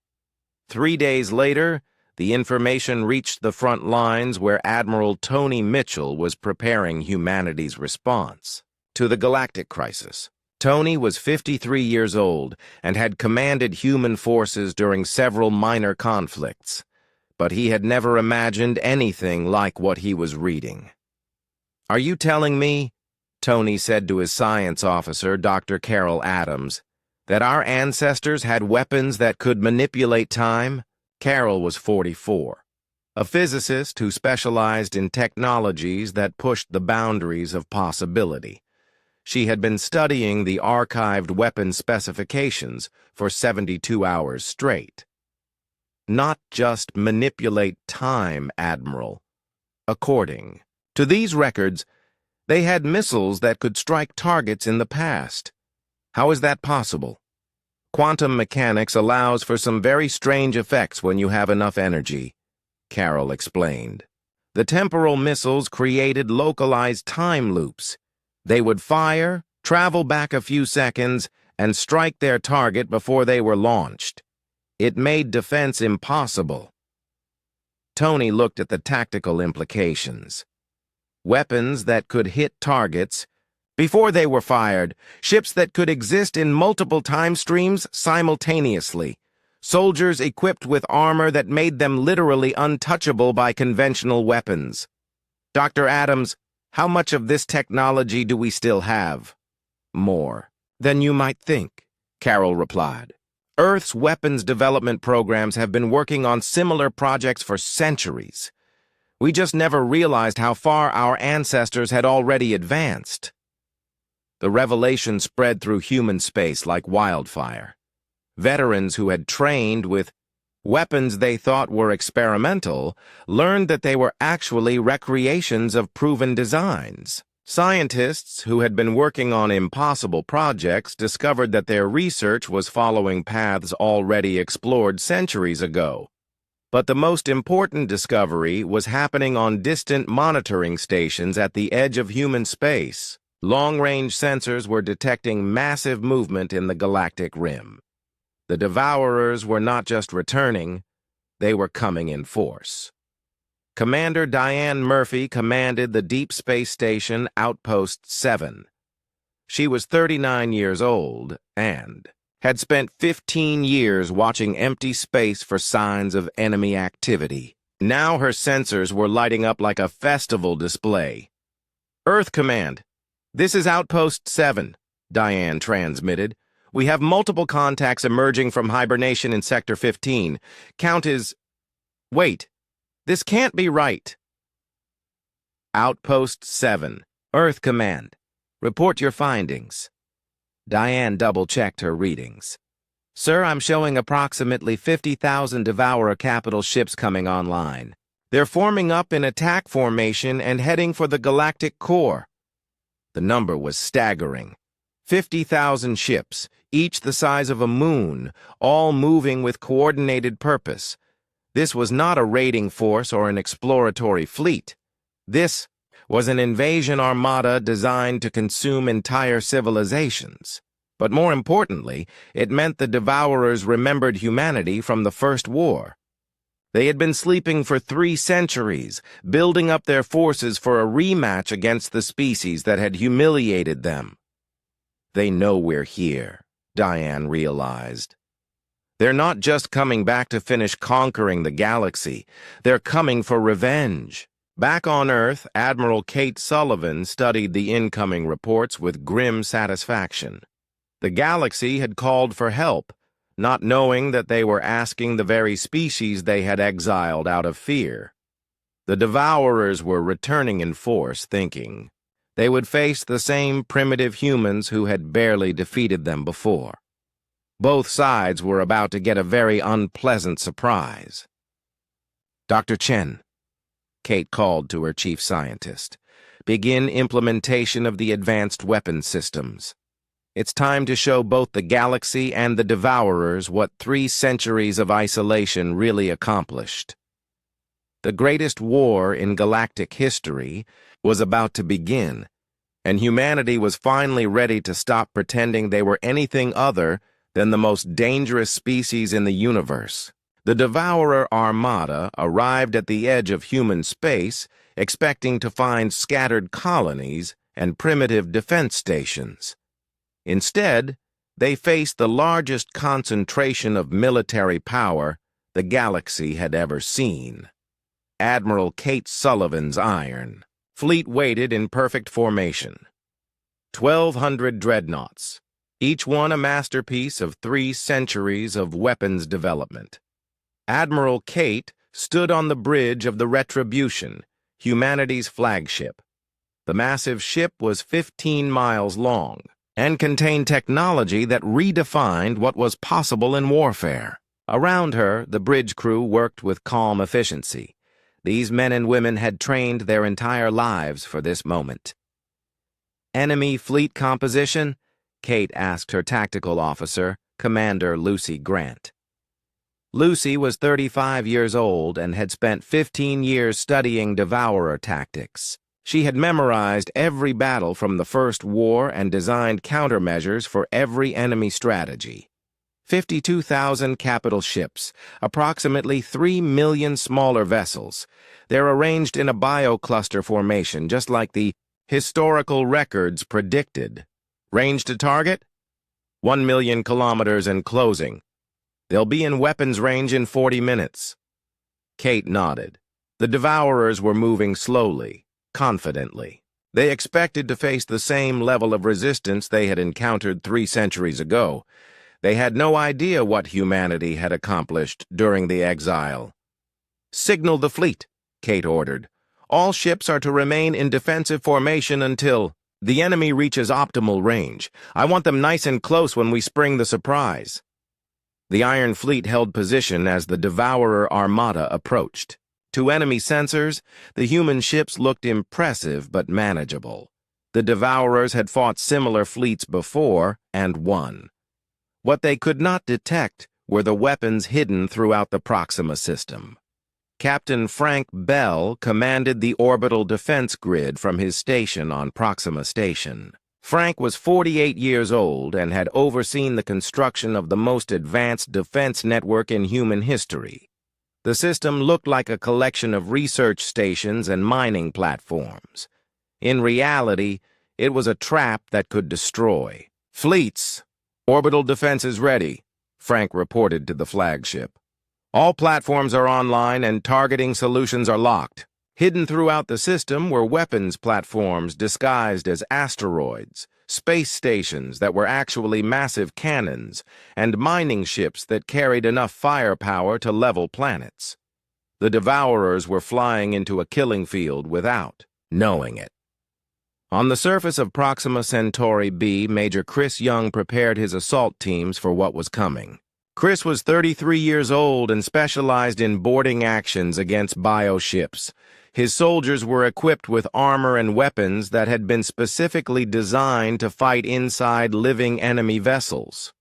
3 days later, the information reached the front lines where Admiral Tony Mitchell was preparing humanity's response to the galactic crisis. Tony was 53 years old and had commanded human forces during several minor conflicts, but he had never imagined anything like what he was reading. "Are you telling me," Tony said to his science officer, Dr. Carol Adams, "that our ancestors had weapons that could manipulate time?" Carol was 44, a physicist who specialized in technologies that pushed the boundaries of possibility. She had been studying the archived weapon specifications for 72 hours straight. "Not just manipulate time, Admiral. According to these records, they had missiles that could strike targets in the past. How is that possible? Quantum mechanics allows for some very strange effects when you have enough energy," Carol explained. "The temporal missiles created localized time loops. They would fire, travel back a few seconds, and strike their target before they were launched. It made defense impossible." Tony looked at the tactical implications. Weapons that could hit targets before they were fired, ships that could exist in multiple time streams simultaneously, soldiers equipped with armor that made them literally untouchable by conventional weapons. "Dr. Adams, how much of this technology do we still have?" "More than you might think," Carol replied. "Earth's weapons development programs have been working on similar projects for centuries. We just never realized how far our ancestors had already advanced." The revelation spread through human space like wildfire. Veterans who had trained with weapons they thought were experimental learned that they were actually recreations of proven designs. Scientists who had been working on impossible projects discovered that their research was following paths already explored centuries ago. But the most important discovery was happening on distant monitoring stations at the edge of human space. Long-range sensors were detecting massive movement in the galactic rim. The Devourers were not just returning, they were coming in force. Commander Diane Murphy commanded the Deep Space Station Outpost 7. She was 39 years old and had spent 15 years watching empty space for signs of enemy activity. Now her sensors were lighting up like a festival display. "Earth Command, this is Outpost 7, Diane transmitted. "We have multiple contacts emerging from hibernation in Sector 15. Count is... Wait, this can't be right." "Outpost 7, Earth Command. Report your findings." Diane double-checked her readings. "Sir, I'm showing approximately 50,000 Devourer capital ships coming online. They're forming up in attack formation and heading for the galactic core." The number was staggering. 50,000 ships, each the size of a moon, all moving with coordinated purpose. This was not a raiding force or an exploratory fleet. This was an invasion armada designed to consume entire civilizations. But more importantly, it meant the Devourers remembered humanity from the First War. They had been sleeping for 3 centuries, building up their forces for a rematch against the species that had humiliated them. They know we're here, Diane realized. They're not just coming back to finish conquering the galaxy. They're coming for revenge. Back on Earth, Admiral Kate Sullivan studied the incoming reports with grim satisfaction. The galaxy had called for help, not knowing that they were asking the very species they had exiled out of fear. The Devourers were returning in force, thinking they would face the same primitive humans who had barely defeated them before. Both sides were about to get a very unpleasant surprise. Dr. Chen, Kate called to her chief scientist, begin implementation of the advanced weapon systems. It's time to show both the galaxy and the Devourers what 3 centuries of isolation really accomplished. The greatest war in galactic history was about to begin, and humanity was finally ready to stop pretending they were anything other than the most dangerous species in the universe. The Devourer Armada arrived at the edge of human space, expecting to find scattered colonies and primitive defense stations. Instead, they faced the largest concentration of military power the galaxy had ever seen. Admiral Kate Sullivan's Iron Fleet waited in perfect formation. 1,200 dreadnoughts, each one a masterpiece of 3 centuries of weapons development. Admiral Kate stood on the bridge of the Retribution, humanity's flagship. The massive ship was 15 miles long and contained technology that redefined what was possible in warfare. Around her, the bridge crew worked with calm efficiency. These men and women had trained their entire lives for this moment. Enemy fleet composition? Kate asked her tactical officer, Commander Lucy Grant. Lucy was 35 years old and had spent 15 years studying Devourer tactics. She had memorized every battle from the First War and designed countermeasures for every enemy strategy. 52,000 capital ships, approximately 3 million smaller vessels. They're arranged in a biocluster formation, just like the historical records predicted. Range to target? 1 million kilometers and closing. They'll be in weapons range in 40 minutes. Kate nodded. The Devourers were moving slowly, confidently. They expected to face the same level of resistance they had encountered 3 centuries ago. They had no idea what humanity had accomplished during the exile. Signal the fleet, Kate ordered. All ships are to remain in defensive formation until the enemy reaches optimal range. I want them nice and close when we spring the surprise. The Iron Fleet held position as the Devourer Armada approached. To enemy sensors, the human ships looked impressive but manageable. The Devourers had fought similar fleets before and won. What they could not detect were the weapons hidden throughout the Proxima system. Captain Frank Bell commanded the orbital defense grid from his station on Proxima Station. Frank was 48 years old and had overseen the construction of the most advanced defense network in human history. The system looked like a collection of research stations and mining platforms. In reality, it was a trap that could destroy. Fleets, orbital defense is ready, Frank reported to the flagship. All platforms are online and targeting solutions are locked. Hidden throughout the system were weapons platforms disguised as asteroids, space stations that were actually massive cannons, and mining ships that carried enough firepower to level planets. The Devourers were flying into a killing field without knowing it. On the surface of Proxima Centauri B, Major Chris Young prepared his assault teams for what was coming. Chris was 33 years old and specialized in boarding actions against bioships. His soldiers were equipped with armor and weapons that had been specifically designed to fight inside living enemy vessels.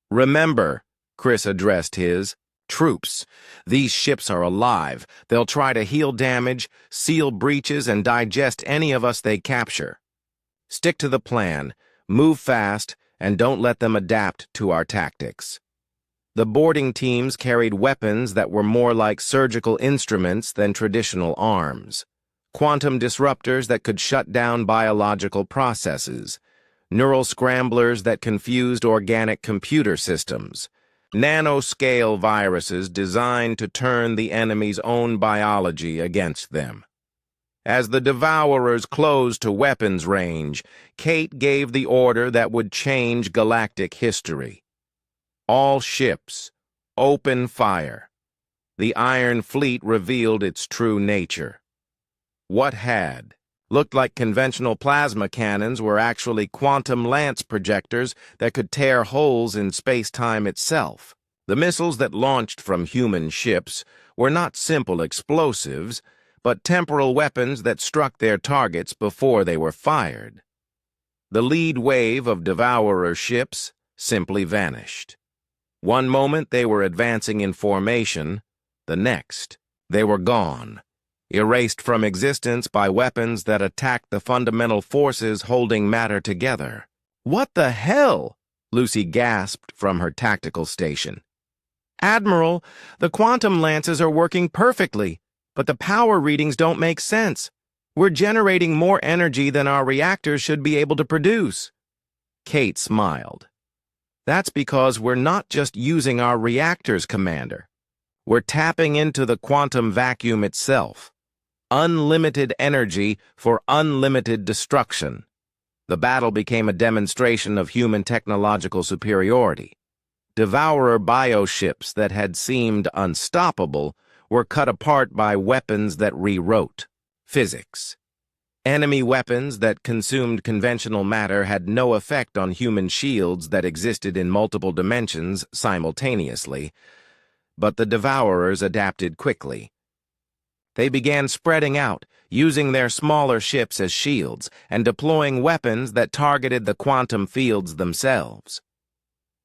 Remember, Chris addressed his troops, these ships are alive. They'll try to heal damage, seal breaches, and digest any of us they capture. Stick to the plan, move fast, and don't let them adapt to our tactics. The boarding teams carried weapons that were more like surgical instruments than traditional arms. Quantum disruptors that could shut down biological processes, neural scramblers that confused organic computer systems, nanoscale viruses designed to turn the enemy's own biology against them. As the Devourers closed to weapons range, Kate gave the order that would change galactic history. All ships, open fire. The Iron Fleet revealed its true nature. What had looked like conventional plasma cannons were actually quantum lance projectors that could tear holes in space-time itself. The missiles that launched from human ships were not simple explosives, but temporal weapons that struck their targets before they were fired. The lead wave of Devourer ships simply vanished. One moment they were advancing in formation, the next they were gone, erased from existence by weapons that attacked the fundamental forces holding matter together. "What the hell?" Lucy gasped from her tactical station. "Admiral, the quantum lances are working perfectly, but the power readings don't make sense. We're generating more energy than our reactors should be able to produce." Kate smiled. "That's because we're not just using our reactors, Commander. We're tapping into the quantum vacuum itself. Unlimited energy for unlimited destruction." The battle became a demonstration of human technological superiority. Devourer bioships that had seemed unstoppable were cut apart by weapons that rewrote physics. Enemy weapons that consumed conventional matter had no effect on human shields that existed in multiple dimensions simultaneously, but the Devourers adapted quickly. They began spreading out, using their smaller ships as shields, and deploying weapons that targeted the quantum fields themselves.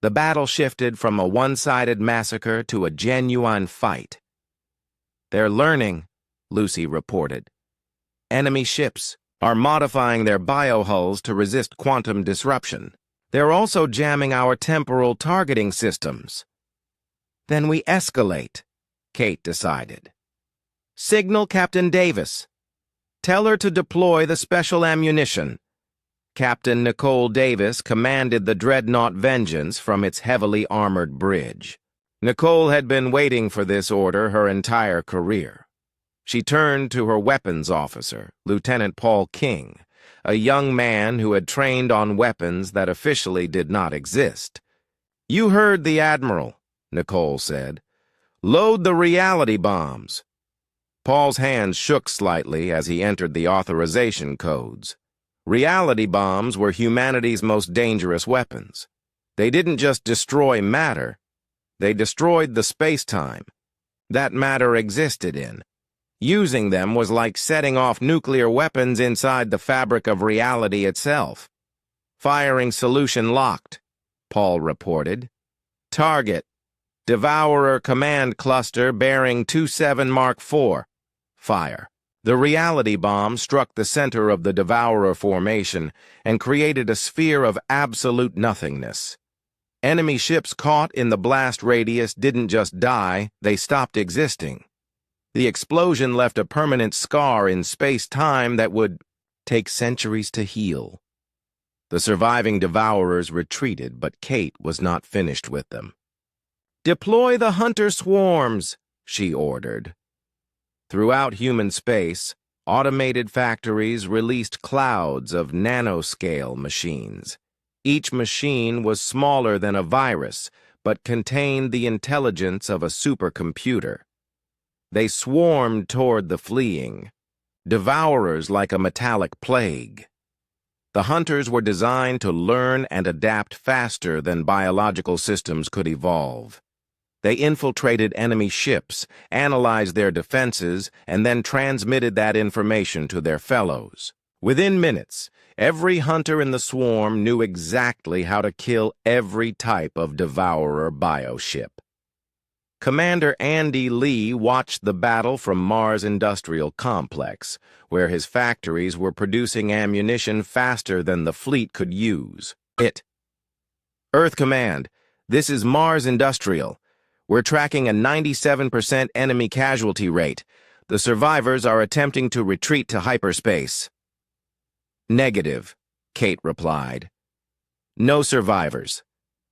The battle shifted from a one-sided massacre to a genuine fight. "They're learning," Lucy reported. "Enemy ships are modifying their biohulls to resist quantum disruption. They're also jamming our temporal targeting systems." "Then we escalate," Kate decided. "Signal Captain Davis. Tell her to deploy the special ammunition." Captain Nicole Davis commanded the dreadnought Vengeance from its heavily armored bridge. Nicole had been waiting for this order her entire career. She turned to her weapons officer, Lieutenant Paul King, a young man who had trained on weapons that officially did not exist. "You heard the Admiral," Nicole said. "Load the reality bombs." Paul's hands shook slightly as he entered the authorization codes. Reality bombs were humanity's most dangerous weapons. They didn't just destroy matter, they destroyed the space-time that matter existed in. Using them was like setting off nuclear weapons inside the fabric of reality itself. "Firing solution locked," Paul reported. "Target: Devourer Command Cluster bearing 27 Mark IV. Fire." The reality bomb struck the center of the Devourer formation and created a sphere of absolute nothingness. Enemy ships caught in the blast radius didn't just die, they stopped existing. The explosion left a permanent scar in space-time that would take centuries to heal. The surviving Devourers retreated, but Kate was not finished with them. "Deploy the hunter swarms," she ordered. Throughout human space, automated factories released clouds of nanoscale machines. Each machine was smaller than a virus, but contained the intelligence of a supercomputer. They swarmed toward the fleeing, Devourers like a metallic plague. The hunters were designed to learn and adapt faster than biological systems could evolve. They infiltrated enemy ships, analyzed their defenses, and then transmitted that information to their fellows. Within minutes, every hunter in the swarm knew exactly how to kill every type of Devourer bioship. Commander Andy Lee watched the battle from Mars Industrial Complex, where his factories were producing ammunition faster than the fleet could use it. Earth Command, this is Mars Industrial. We're tracking a 97% enemy casualty rate. The survivors are attempting to retreat to hyperspace. Negative, Kate replied. No survivors.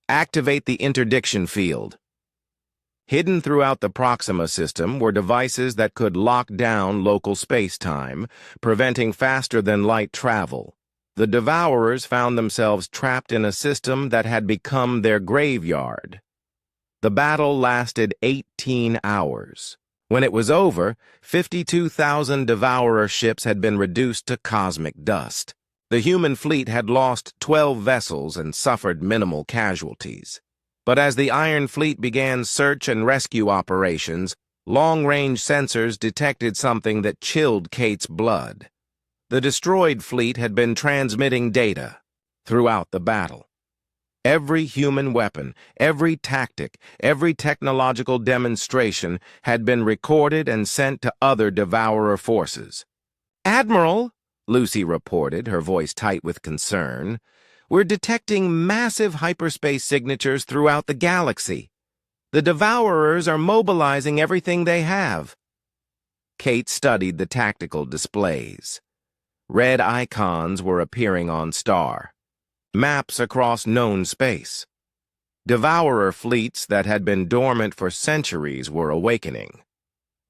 Activate the interdiction field. Hidden throughout the Proxima system were devices that could lock down local space-time, preventing faster-than-light travel. The Devourers found themselves trapped in a system that had become their graveyard. The battle lasted 18 hours. When it was over, 52,000 Devourer ships had been reduced to cosmic dust. The human fleet had lost 12 vessels and suffered minimal casualties. But as the Iron Fleet began search and rescue operations, long-range sensors detected something that chilled Kate's blood. The destroyed fleet had been transmitting data throughout the battle. Every human weapon, every tactic, every technological demonstration had been recorded and sent to other Devourer forces. "Admiral," Lucy reported, her voice tight with concern, "we're detecting massive hyperspace signatures throughout the galaxy. The Devourers are mobilizing everything they have." Kate studied the tactical displays. Red icons were appearing on star. Maps across known space. Devourer fleets that had been dormant for centuries were awakening.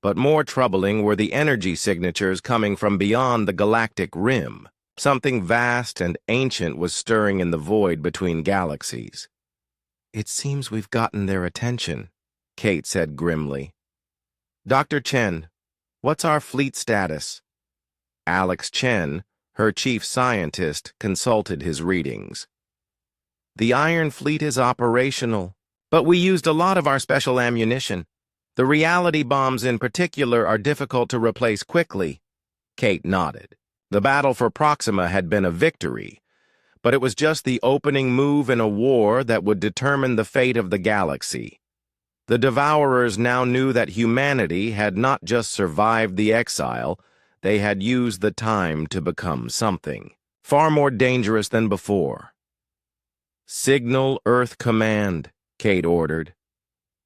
But more troubling were the energy signatures coming from beyond the galactic rim. Something vast and ancient was stirring in the void between galaxies. "It seems we've gotten their attention," Kate said grimly. "Dr. Chen, what's our fleet status?" Alex Chen, her chief scientist, consulted his readings. "The Iron Fleet is operational, but we used a lot of our special ammunition. The reality bombs in particular are difficult to replace quickly." Kate nodded. The battle for Proxima had been a victory, but it was just the opening move in a war that would determine the fate of the galaxy. The Devourers now knew that humanity had not just survived the exile, they had used the time to become something far more dangerous than before. "Signal Earth Command," Kate ordered.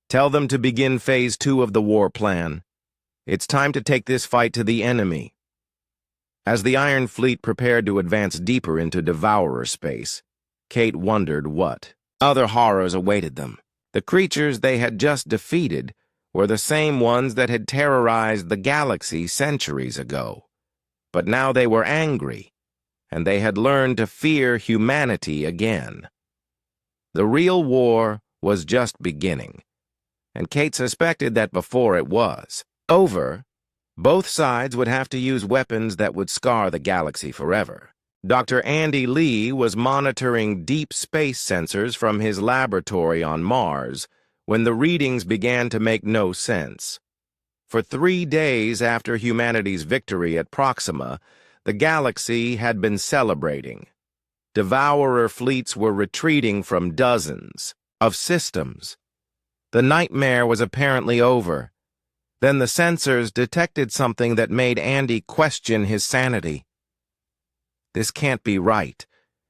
"Tell them to begin Phase 2 of the war plan. It's time to take this fight to the enemy." As the Iron Fleet prepared to advance deeper into Devourer space, Kate wondered what other horrors awaited them. The creatures they had just defeated were the same ones that had terrorized the galaxy centuries ago. But now they were angry, and they had learned to fear humanity again. The real war was just beginning, and Kate suspected that before it was over, both sides would have to use weapons that would scar the galaxy forever. Dr. Andy Lee was monitoring deep space sensors from his laboratory on Mars when the readings began to make no sense. For 3 days after humanity's victory at Proxima, the galaxy had been celebrating. Devourer fleets were retreating from dozens of systems. The nightmare was apparently over. Then the sensors detected something that made Andy question his sanity. "This can't be right,"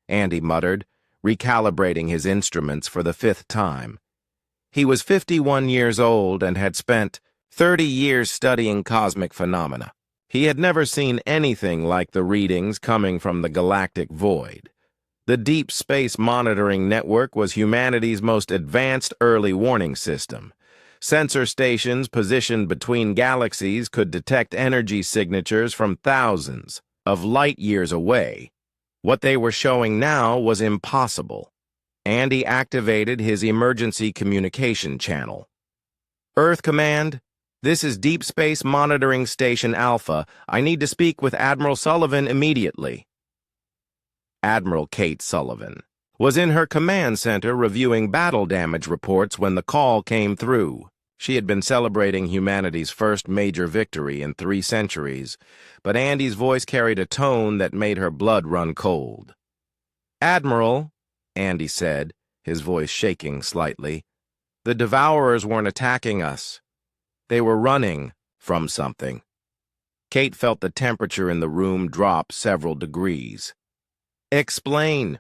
Andy muttered, recalibrating his instruments for the 5th time. He was 51 years old and had spent 30 years studying cosmic phenomena. He had never seen anything like the readings coming from the galactic void. The Deep Space Monitoring Network was humanity's most advanced early warning system. Sensor stations positioned between galaxies could detect energy signatures from thousands of light-years away. What they were showing now was impossible. Andy activated his emergency communication channel. "Earth Command, this is Deep Space Monitoring Station Alpha. I need to speak with Admiral Sullivan immediately." Admiral Kate Sullivan was in her command center reviewing battle damage reports when the call came through. She had been celebrating humanity's first major victory in 3 centuries, but Andy's voice carried a tone that made her blood run cold. "Admiral," Andy said, his voice shaking slightly, "the Devourers weren't attacking us. They were running from something." Kate felt the temperature in the room drop several degrees. "Explain."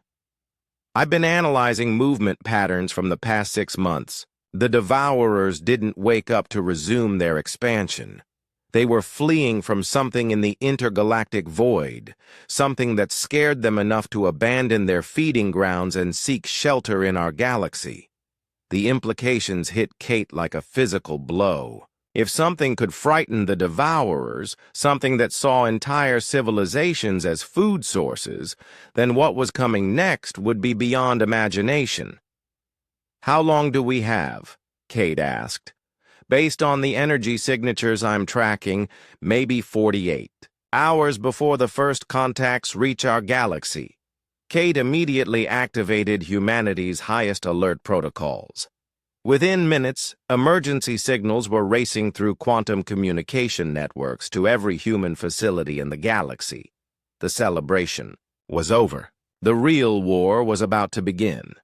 I've been analyzing movement patterns from the past 6 months. The Devourers didn't wake up to resume their expansion. They were fleeing from something in the intergalactic void, something that scared them enough to abandon their feeding grounds and seek shelter in our galaxy. The implications hit Kate like a physical blow. If something could frighten the Devourers, something that saw entire civilizations as food sources, then what was coming next would be beyond imagination. "How long do we have?" Kate asked. "Based on the energy signatures I'm tracking, maybe 48 hours before the first contacts reach our galaxy." Kate immediately activated humanity's highest alert protocols. Within minutes, emergency signals were racing through quantum communication networks to every human facility in the galaxy. The celebration was over. The real war was about to begin.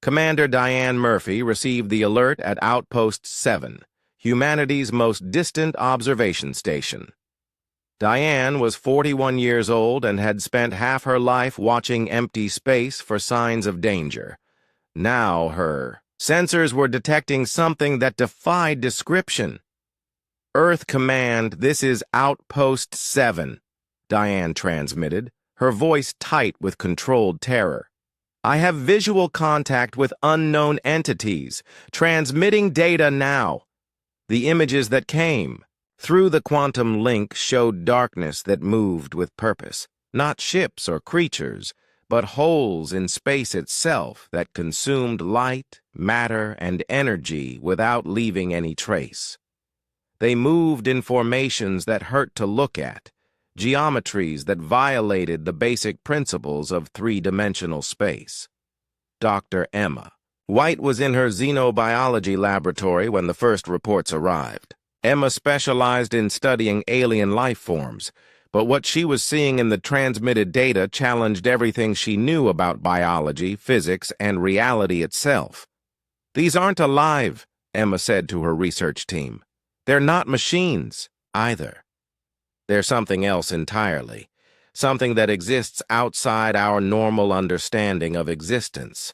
Commander Diane Murphy received the alert at Outpost 7, humanity's most distant observation station. Diane was 41 years old and had spent half her life watching empty space for signs of danger. Now her sensors were detecting something that defied description. "Earth Command, this is Outpost 7, Diane transmitted, her voice tight with controlled terror. "I have visual contact with unknown entities, transmitting data now." The images that came through the quantum link showed darkness that moved with purpose, not ships or creatures, but holes in space itself that consumed light, matter, and energy without leaving any trace. They moved in formations that hurt to look at, geometries that violated the basic principles of three-dimensional space. Dr. Emma White was in her xenobiology laboratory when the first reports arrived. Emma specialized in studying alien life forms, but what she was seeing in the transmitted data challenged everything she knew about biology, physics, and reality itself. "These aren't alive," Emma said to her research team. "They're not machines, either. They're something else entirely, something that exists outside our normal understanding of existence."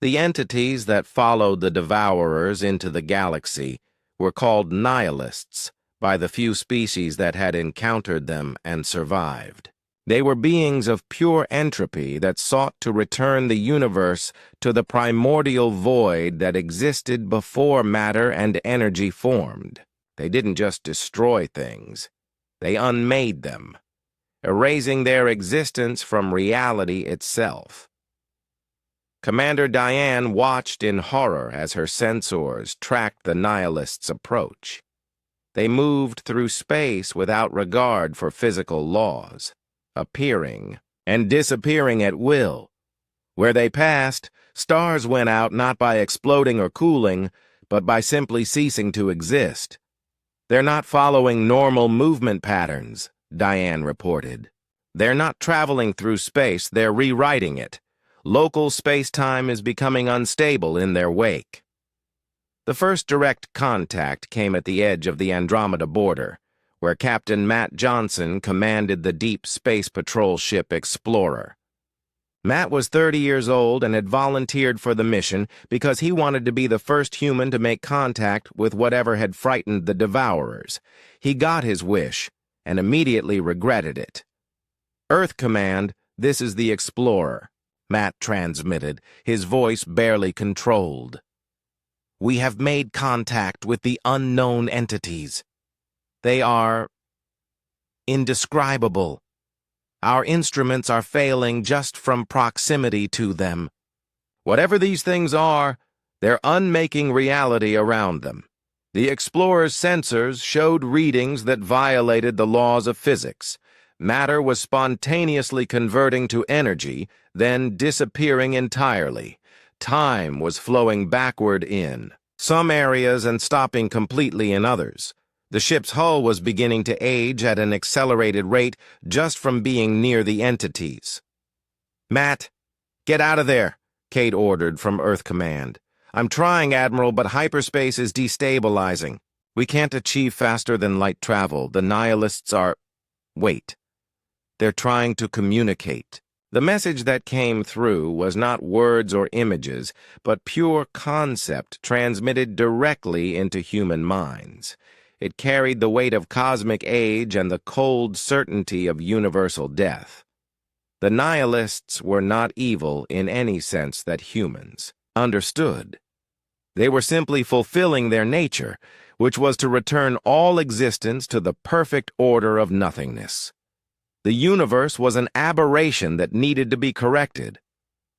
The entities that followed the Devourers into the galaxy were called nihilists by the few species that had encountered them and survived. They were beings of pure entropy that sought to return the universe to the primordial void that existed before matter and energy formed. They didn't just destroy things. They unmade them, erasing their existence from reality itself. Commander Diane watched in horror as her sensors tracked the nihilists' approach. They moved through space without regard for physical laws, appearing and disappearing at will. Where they passed, stars went out not by exploding or cooling, but by simply ceasing to exist. "They're not following normal movement patterns," Diane reported. "They're not traveling through space, they're rewriting it. Local space-time is becoming unstable in their wake." The first direct contact came at the edge of the Andromeda border, where Captain Matt Johnson commanded the Deep Space Patrol ship Explorer. Matt was 30 years old and had volunteered for the mission because he wanted to be the first human to make contact with whatever had frightened the Devourers. He got his wish and immediately regretted it. "Earth Command, this is the Explorer," Matt transmitted, his voice barely controlled. "We have made contact with the unknown entities. They are indescribable. Our instruments are failing just from proximity to them. Whatever these things are, they're unmaking reality around them. The Explorer's sensors showed readings that violated the laws of physics. Matter was spontaneously converting to energy, then disappearing entirely. Time was flowing backward in some areas and stopping completely in others. The ship's hull was beginning to age at an accelerated rate just from being near the entities. "Matt, get out of there," Kate ordered from Earth Command. "I'm trying, Admiral, but hyperspace is destabilizing. We can't achieve faster than light travel. The nihilists are... Wait. They're trying to communicate." The message that came through was not words or images, but pure concept transmitted directly into human minds. It carried the weight of cosmic age and the cold certainty of universal death. The nihilists were not evil in any sense that humans understood. They were simply fulfilling their nature, which was to return all existence to the perfect order of nothingness. The universe was an aberration that needed to be corrected.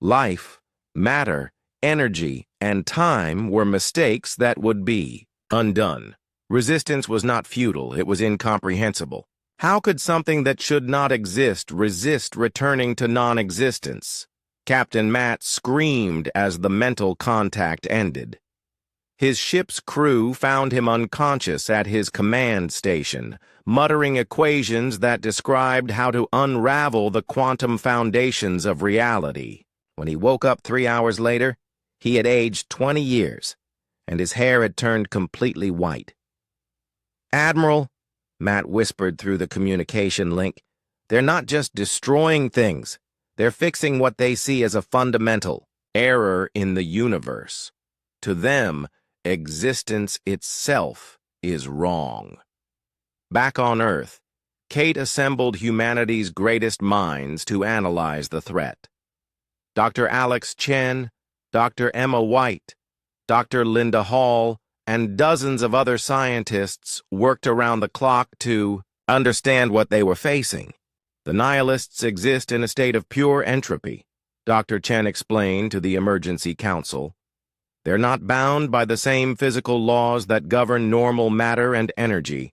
Life, matter, energy, and time were mistakes that would be undone. Resistance was not futile, it was incomprehensible. How could something that should not exist resist returning to non-existence? Captain Matt screamed as the mental contact ended. His ship's crew found him unconscious at his command station, muttering equations that described how to unravel the quantum foundations of reality. When he woke up 3 hours later, he had aged 20 years, and his hair had turned completely white. "Admiral," Matt whispered through the communication link, "they're not just destroying things. They're fixing what they see as a fundamental error in the universe. To them, existence itself is wrong." Back on Earth, Kate assembled humanity's greatest minds to analyze the threat. Dr. Alex Chen, Dr. Emma White, Dr. Linda Hall, and dozens of other scientists worked around the clock to understand what they were facing. "The nihilists exist in a state of pure entropy," Dr. Chen explained to the Emergency Council. "They're not bound by the same physical laws that govern normal matter and energy.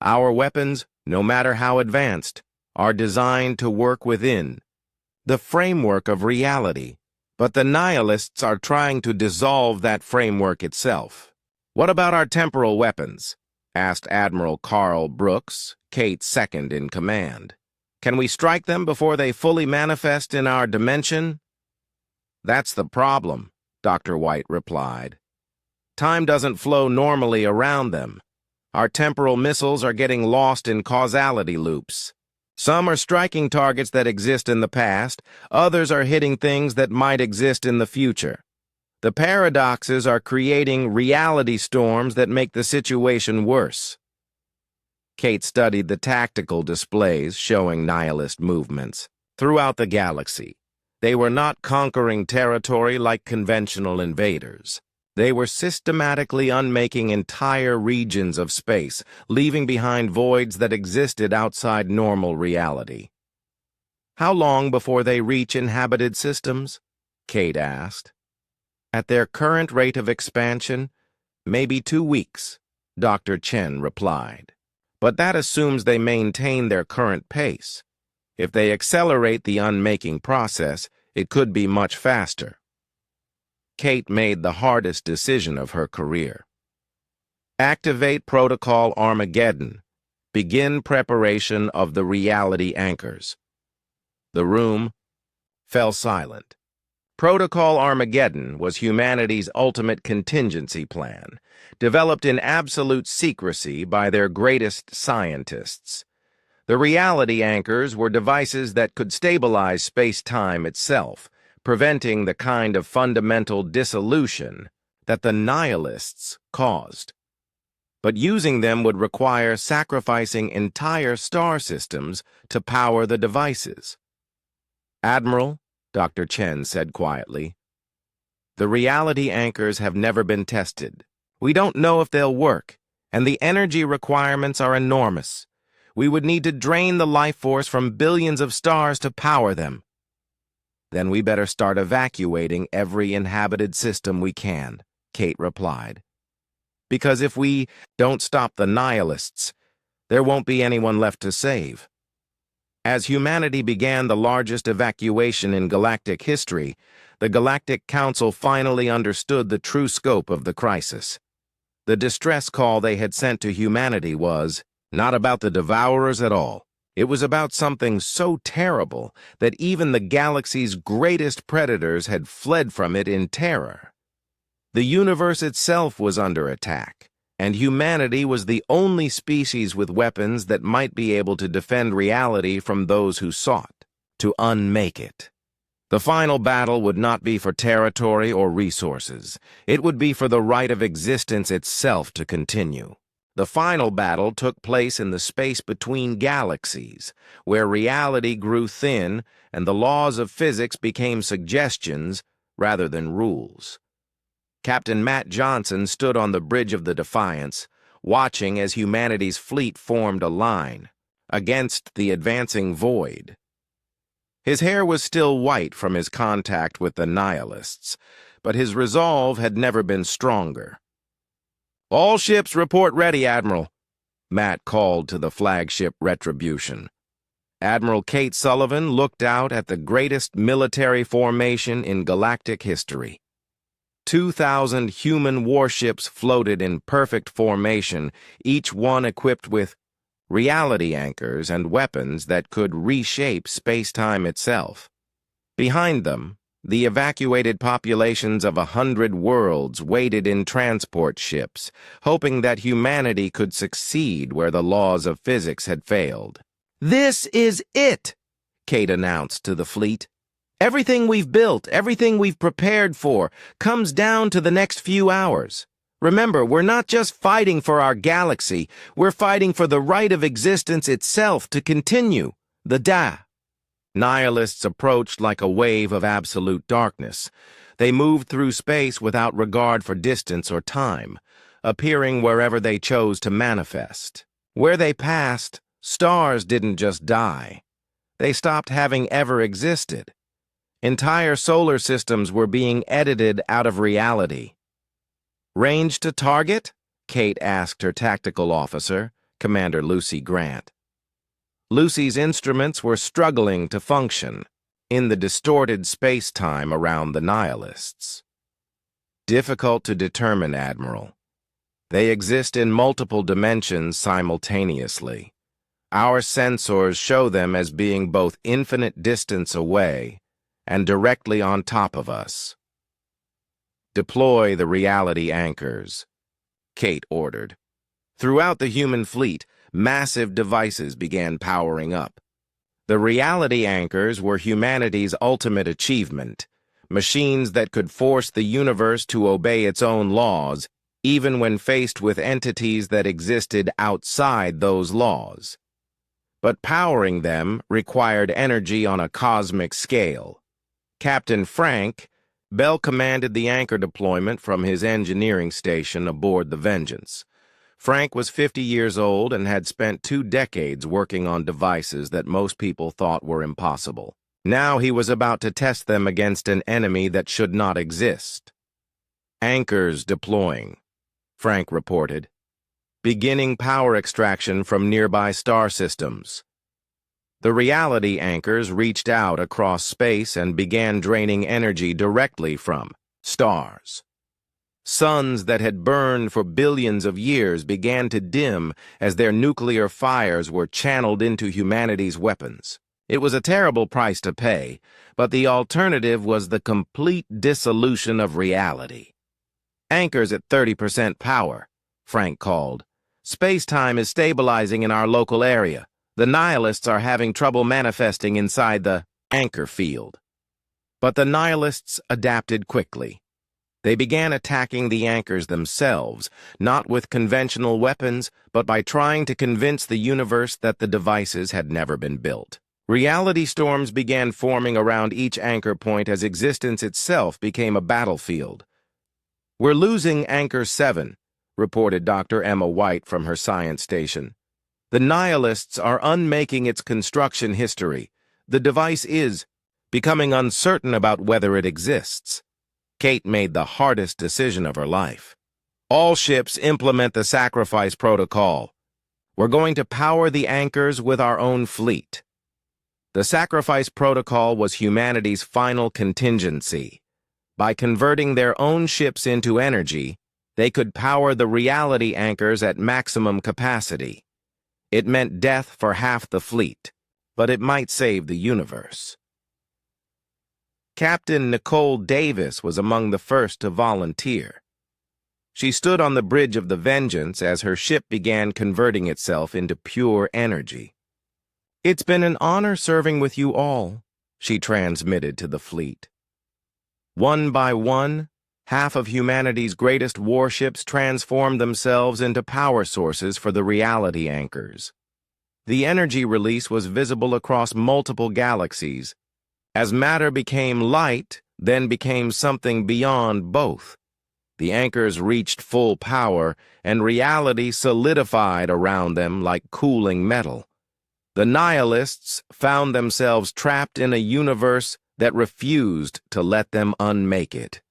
Our weapons, no matter how advanced, are designed to work within the framework of reality, but the nihilists are trying to dissolve that framework itself." "What about our temporal weapons?" asked Admiral Carl Brooks, Kate's second in command. "Can we strike them before they fully manifest in our dimension?" "That's the problem," Dr. White replied. "Time doesn't flow normally around them. Our temporal missiles are getting lost in causality loops. Some are striking targets that exist in the past, others are hitting things that might exist in the future. The paradoxes are creating reality storms that make the situation worse." Kate studied the tactical displays showing nihilist movements throughout the galaxy. They were not conquering territory like conventional invaders. They were systematically unmaking entire regions of space, leaving behind voids that existed outside normal reality. "How long before they reach inhabited systems?" Kate asked. "At their current rate of expansion, maybe 2 weeks," Dr. Chen replied. "But that assumes they maintain their current pace. If they accelerate the unmaking process, it could be much faster." Kate made the hardest decision of her career. "Activate Protocol Armageddon. Begin preparation of the reality anchors." The room fell silent. Protocol Armageddon was humanity's ultimate contingency plan, developed in absolute secrecy by their greatest scientists. The reality anchors were devices that could stabilize space-time itself, preventing the kind of fundamental dissolution that the nihilists caused. But using them would require sacrificing entire star systems to power the devices. "Admiral," Dr. Chen said quietly, "the reality anchors have never been tested. We don't know if they'll work, and the energy requirements are enormous. We would need to drain the life force from billions of stars to power them." "Then we better start evacuating every inhabited system we can," Kate replied. "Because if we don't stop the nihilists, there won't be anyone left to save." As humanity began the largest evacuation in galactic history, the Galactic Council finally understood the true scope of the crisis. The distress call they had sent to humanity was not about the Devourers at all. It was about something so terrible that even the galaxy's greatest predators had fled from it in terror. The universe itself was under attack, and humanity was the only species with weapons that might be able to defend reality from those who sought to unmake it. The final battle would not be for territory or resources. It would be for the right of existence itself to continue. The final battle took place in the space between galaxies, where reality grew thin and the laws of physics became suggestions rather than rules. Captain Matt Johnson stood on the bridge of the Defiance, watching as humanity's fleet formed a line against the advancing void. His hair was still white from his contact with the Nihilists, but his resolve had never been stronger. "All ships report ready, Admiral," Matt called to the flagship Retribution. Admiral Kate Sullivan looked out at the greatest military formation in galactic history. 2,000 human warships floated in perfect formation, each one equipped with reality anchors and weapons that could reshape space-time itself. Behind them, the evacuated populations of 100 worlds waited in transport ships, hoping that humanity could succeed where the laws of physics had failed. "This is it," Kate announced to the fleet. "Everything we've built, everything we've prepared for, comes down to the next few hours. Remember, we're not just fighting for our galaxy, we're fighting for the right of existence itself to continue, the Da." Nihilists approached like a wave of absolute darkness. They moved through space without regard for distance or time, appearing wherever they chose to manifest. Where they passed, stars didn't just die. They stopped having ever existed. Entire solar systems were being edited out of reality. "Range to target?" Kate asked her tactical officer, Commander Lucy Grant. Lucy's instruments were struggling to function in the distorted space-time around the Nihilists. "Difficult to determine, Admiral. They exist in multiple dimensions simultaneously. Our sensors show them as being both infinite distance away and directly on top of us." "Deploy the reality anchors," Kate ordered. Throughout the human fleet, massive devices began powering up. The reality anchors were humanity's ultimate achievement, machines that could force the universe to obey its own laws, even when faced with entities that existed outside those laws. But powering them required energy on a cosmic scale. Captain Frank Bell commanded the anchor deployment from his engineering station aboard the Vengeance. Frank was 50 years old and had spent 2 decades working on devices that most people thought were impossible. Now he was about to test them against an enemy that should not exist. "Anchors deploying," Frank reported. "Beginning power extraction from nearby star systems." The reality anchors reached out across space and began draining energy directly from stars. Suns that had burned for billions of years began to dim as their nuclear fires were channeled into humanity's weapons. It was a terrible price to pay, but the alternative was the complete dissolution of reality. "Anchors at 30% power," Frank called. "Space-time is stabilizing in our local area. The Nihilists are having trouble manifesting inside the anchor field." But the Nihilists adapted quickly. They began attacking the anchors themselves, not with conventional weapons, but by trying to convince the universe that the devices had never been built. Reality storms began forming around each anchor point as existence itself became a battlefield. "We're losing Anchor 7, reported Dr. Emma White from her science station. "The Nihilists are unmaking its construction history. The device is becoming uncertain about whether it exists." Kate made the hardest decision of her life. "All ships implement the sacrifice protocol. We're going to power the anchors with our own fleet." The sacrifice protocol was humanity's final contingency. By converting their own ships into energy, they could power the reality anchors at maximum capacity. It meant death for half the fleet, but it might save the universe. Captain Nicole Davis was among the first to volunteer. She stood on the bridge of the Vengeance as her ship began converting itself into pure energy. "It's been an honor serving with you all," she transmitted to the fleet. One by one, half of humanity's greatest warships transformed themselves into power sources for the reality anchors. The energy release was visible across multiple galaxies. As matter became light, then became something beyond both. The anchors reached full power, and reality solidified around them like cooling metal. The nihilists found themselves trapped in a universe that refused to let them unmake it.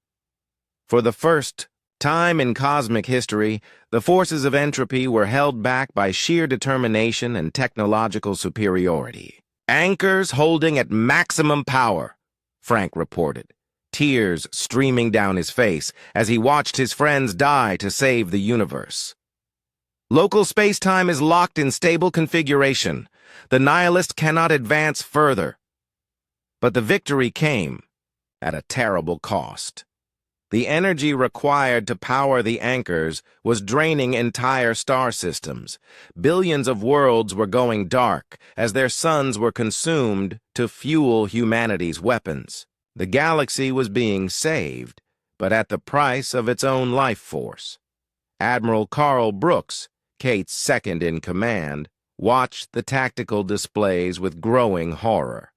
For the first time in cosmic history, the forces of entropy were held back by sheer determination and technological superiority. "Anchors holding at maximum power," Frank reported, tears streaming down his face as he watched his friends die to save the universe. "Local space-time is locked in stable configuration. The nihilists cannot advance further." But the victory came at a terrible cost. The energy required to power the anchors was draining entire star systems. Billions of worlds were going dark as their suns were consumed to fuel humanity's weapons. The galaxy was being saved, but at the price of its own life force. Admiral Carl Brooks, Kate's second-in-command, watched the tactical displays with growing horror.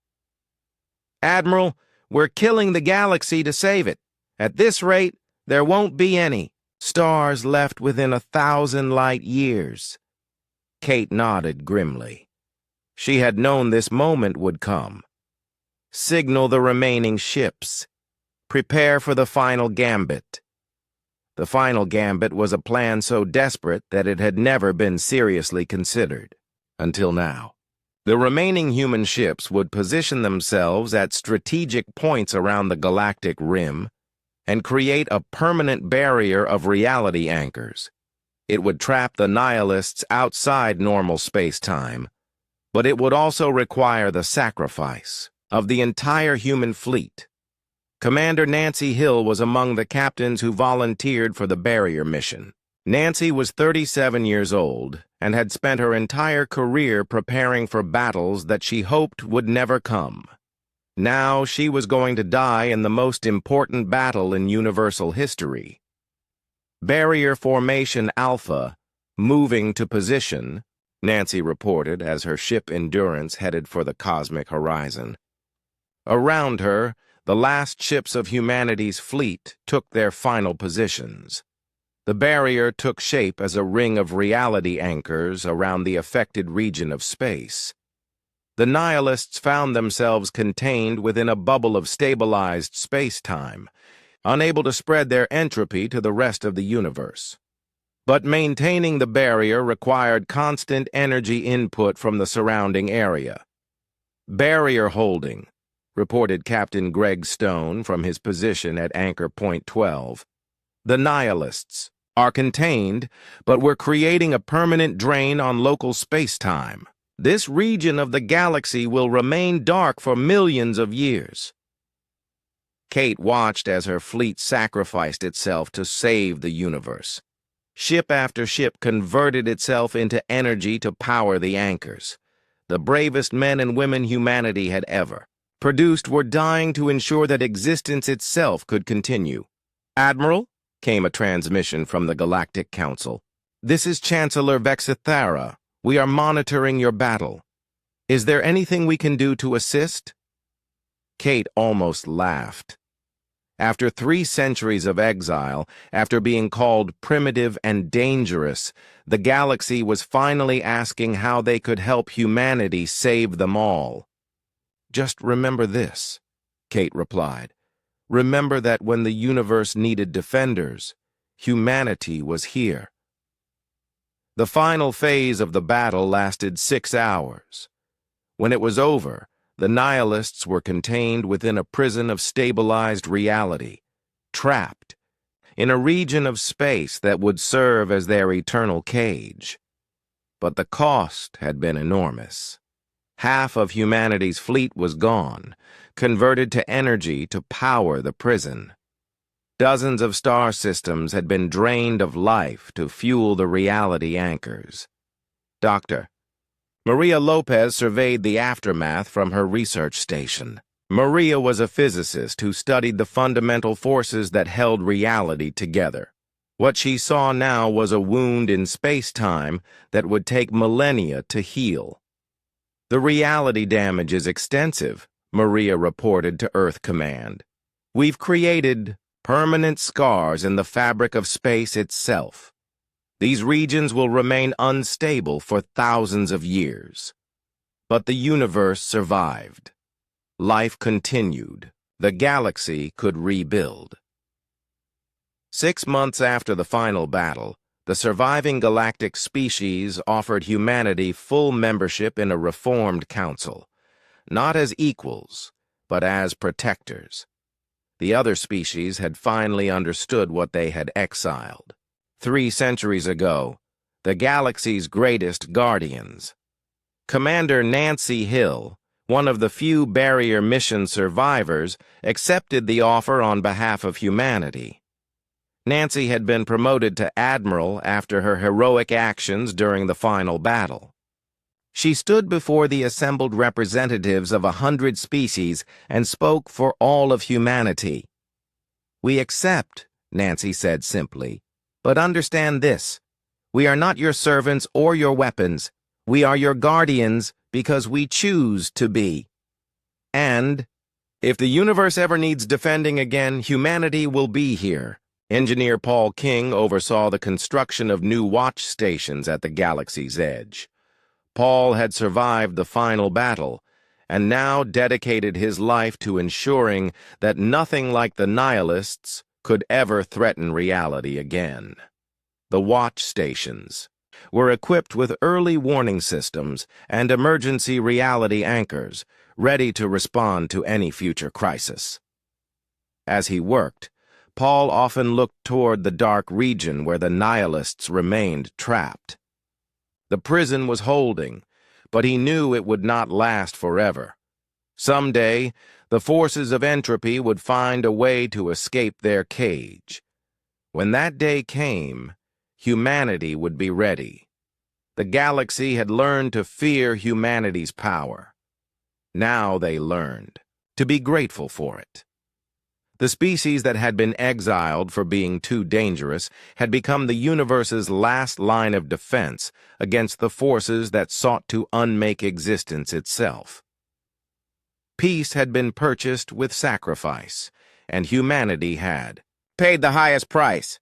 "Admiral, we're killing the galaxy to save it. At this rate, there won't be any stars left within 1,000 light years." Kate nodded grimly. She had known this moment would come. Signal the remaining ships. Prepare for the final gambit. The final gambit was a plan so desperate that it had never been seriously considered. Until now. The remaining human ships would position themselves at strategic points around the galactic rim and create a permanent barrier of reality anchors. It would trap the nihilists outside normal space-time, but it would also require the sacrifice of the entire human fleet. Commander Nancy Hill was among the captains who volunteered for the barrier mission. Nancy was 37 years old and had spent her entire career preparing for battles that she hoped would never come. Now she was going to die in the most important battle in universal history. "Barrier Formation Alpha, moving to position," Nancy reported as her ship Endurance headed for the cosmic horizon. Around her, the last ships of humanity's fleet took their final positions. The barrier took shape as a ring of reality anchors around the affected region of space. The nihilists found themselves contained within a bubble of stabilized space-time, unable to spread their entropy to the rest of the universe. But maintaining the barrier required constant energy input from the surrounding area. "Barrier holding," reported Captain Greg Stone from his position at Anchor Point 12. "The nihilists are contained, but we're creating a permanent drain on local space-time. This region of the galaxy will remain dark for millions of years." Kate watched as her fleet sacrificed itself to save the universe. Ship after ship converted itself into energy to power the anchors. The bravest men and women humanity had ever produced were dying to ensure that existence itself could continue. "Admiral," came a transmission from the Galactic Council. "This is Chancellor Vexithara. We are monitoring your battle. Is there anything we can do to assist?" Kate almost laughed. After 3 centuries of exile, after being called primitive and dangerous, the galaxy was finally asking how they could help humanity save them all. "Just remember this," Kate replied. "Remember that when the universe needed defenders, humanity was here." The final phase of the battle lasted 6 hours. When it was over, the nihilists were contained within a prison of stabilized reality, trapped in a region of space that would serve as their eternal cage. But the cost had been enormous. Half of humanity's fleet was gone, converted to energy to power the prison. Dozens of star systems had been drained of life to fuel the reality anchors. Dr. Maria Lopez surveyed the aftermath from her research station. Maria was a physicist who studied the fundamental forces that held reality together. What she saw now was a wound in space-time that would take millennia to heal. "The reality damage is extensive," Maria reported to Earth Command. "We've created permanent scars in the fabric of space itself. These regions will remain unstable for thousands of years." But the universe survived. Life continued. The galaxy could rebuild. 6 months after the final battle, the surviving galactic species offered humanity full membership in a reformed council, not as equals, but as protectors. The other species had finally understood what they had exiled. 3 centuries ago, the galaxy's greatest guardians. Commander Nancy Hill, one of the few barrier mission survivors, accepted the offer on behalf of humanity. Nancy had been promoted to admiral after her heroic actions during the final battle. She stood before the assembled representatives of 100 species and spoke for all of humanity. "We accept," Nancy said simply, "but understand this. We are not your servants or your weapons. We are your guardians because we choose to be. And if the universe ever needs defending again, humanity will be here." Engineer Paul King oversaw the construction of new watch stations at the galaxy's edge. Paul had survived the final battle, and now dedicated his life to ensuring that nothing like the nihilists could ever threaten reality again. The watch stations were equipped with early warning systems and emergency reality anchors, ready to respond to any future crisis. As he worked, Paul often looked toward the dark region where the nihilists remained trapped. The prison was holding, but he knew it would not last forever. Someday, the forces of entropy would find a way to escape their cage. When that day came, humanity would be ready. The galaxy had learned to fear humanity's power. Now they learned to be grateful for it. The species that had been exiled for being too dangerous had become the universe's last line of defense against the forces that sought to unmake existence itself. Peace had been purchased with sacrifice, and humanity had paid the highest price.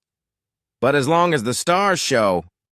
But as long as the stars show,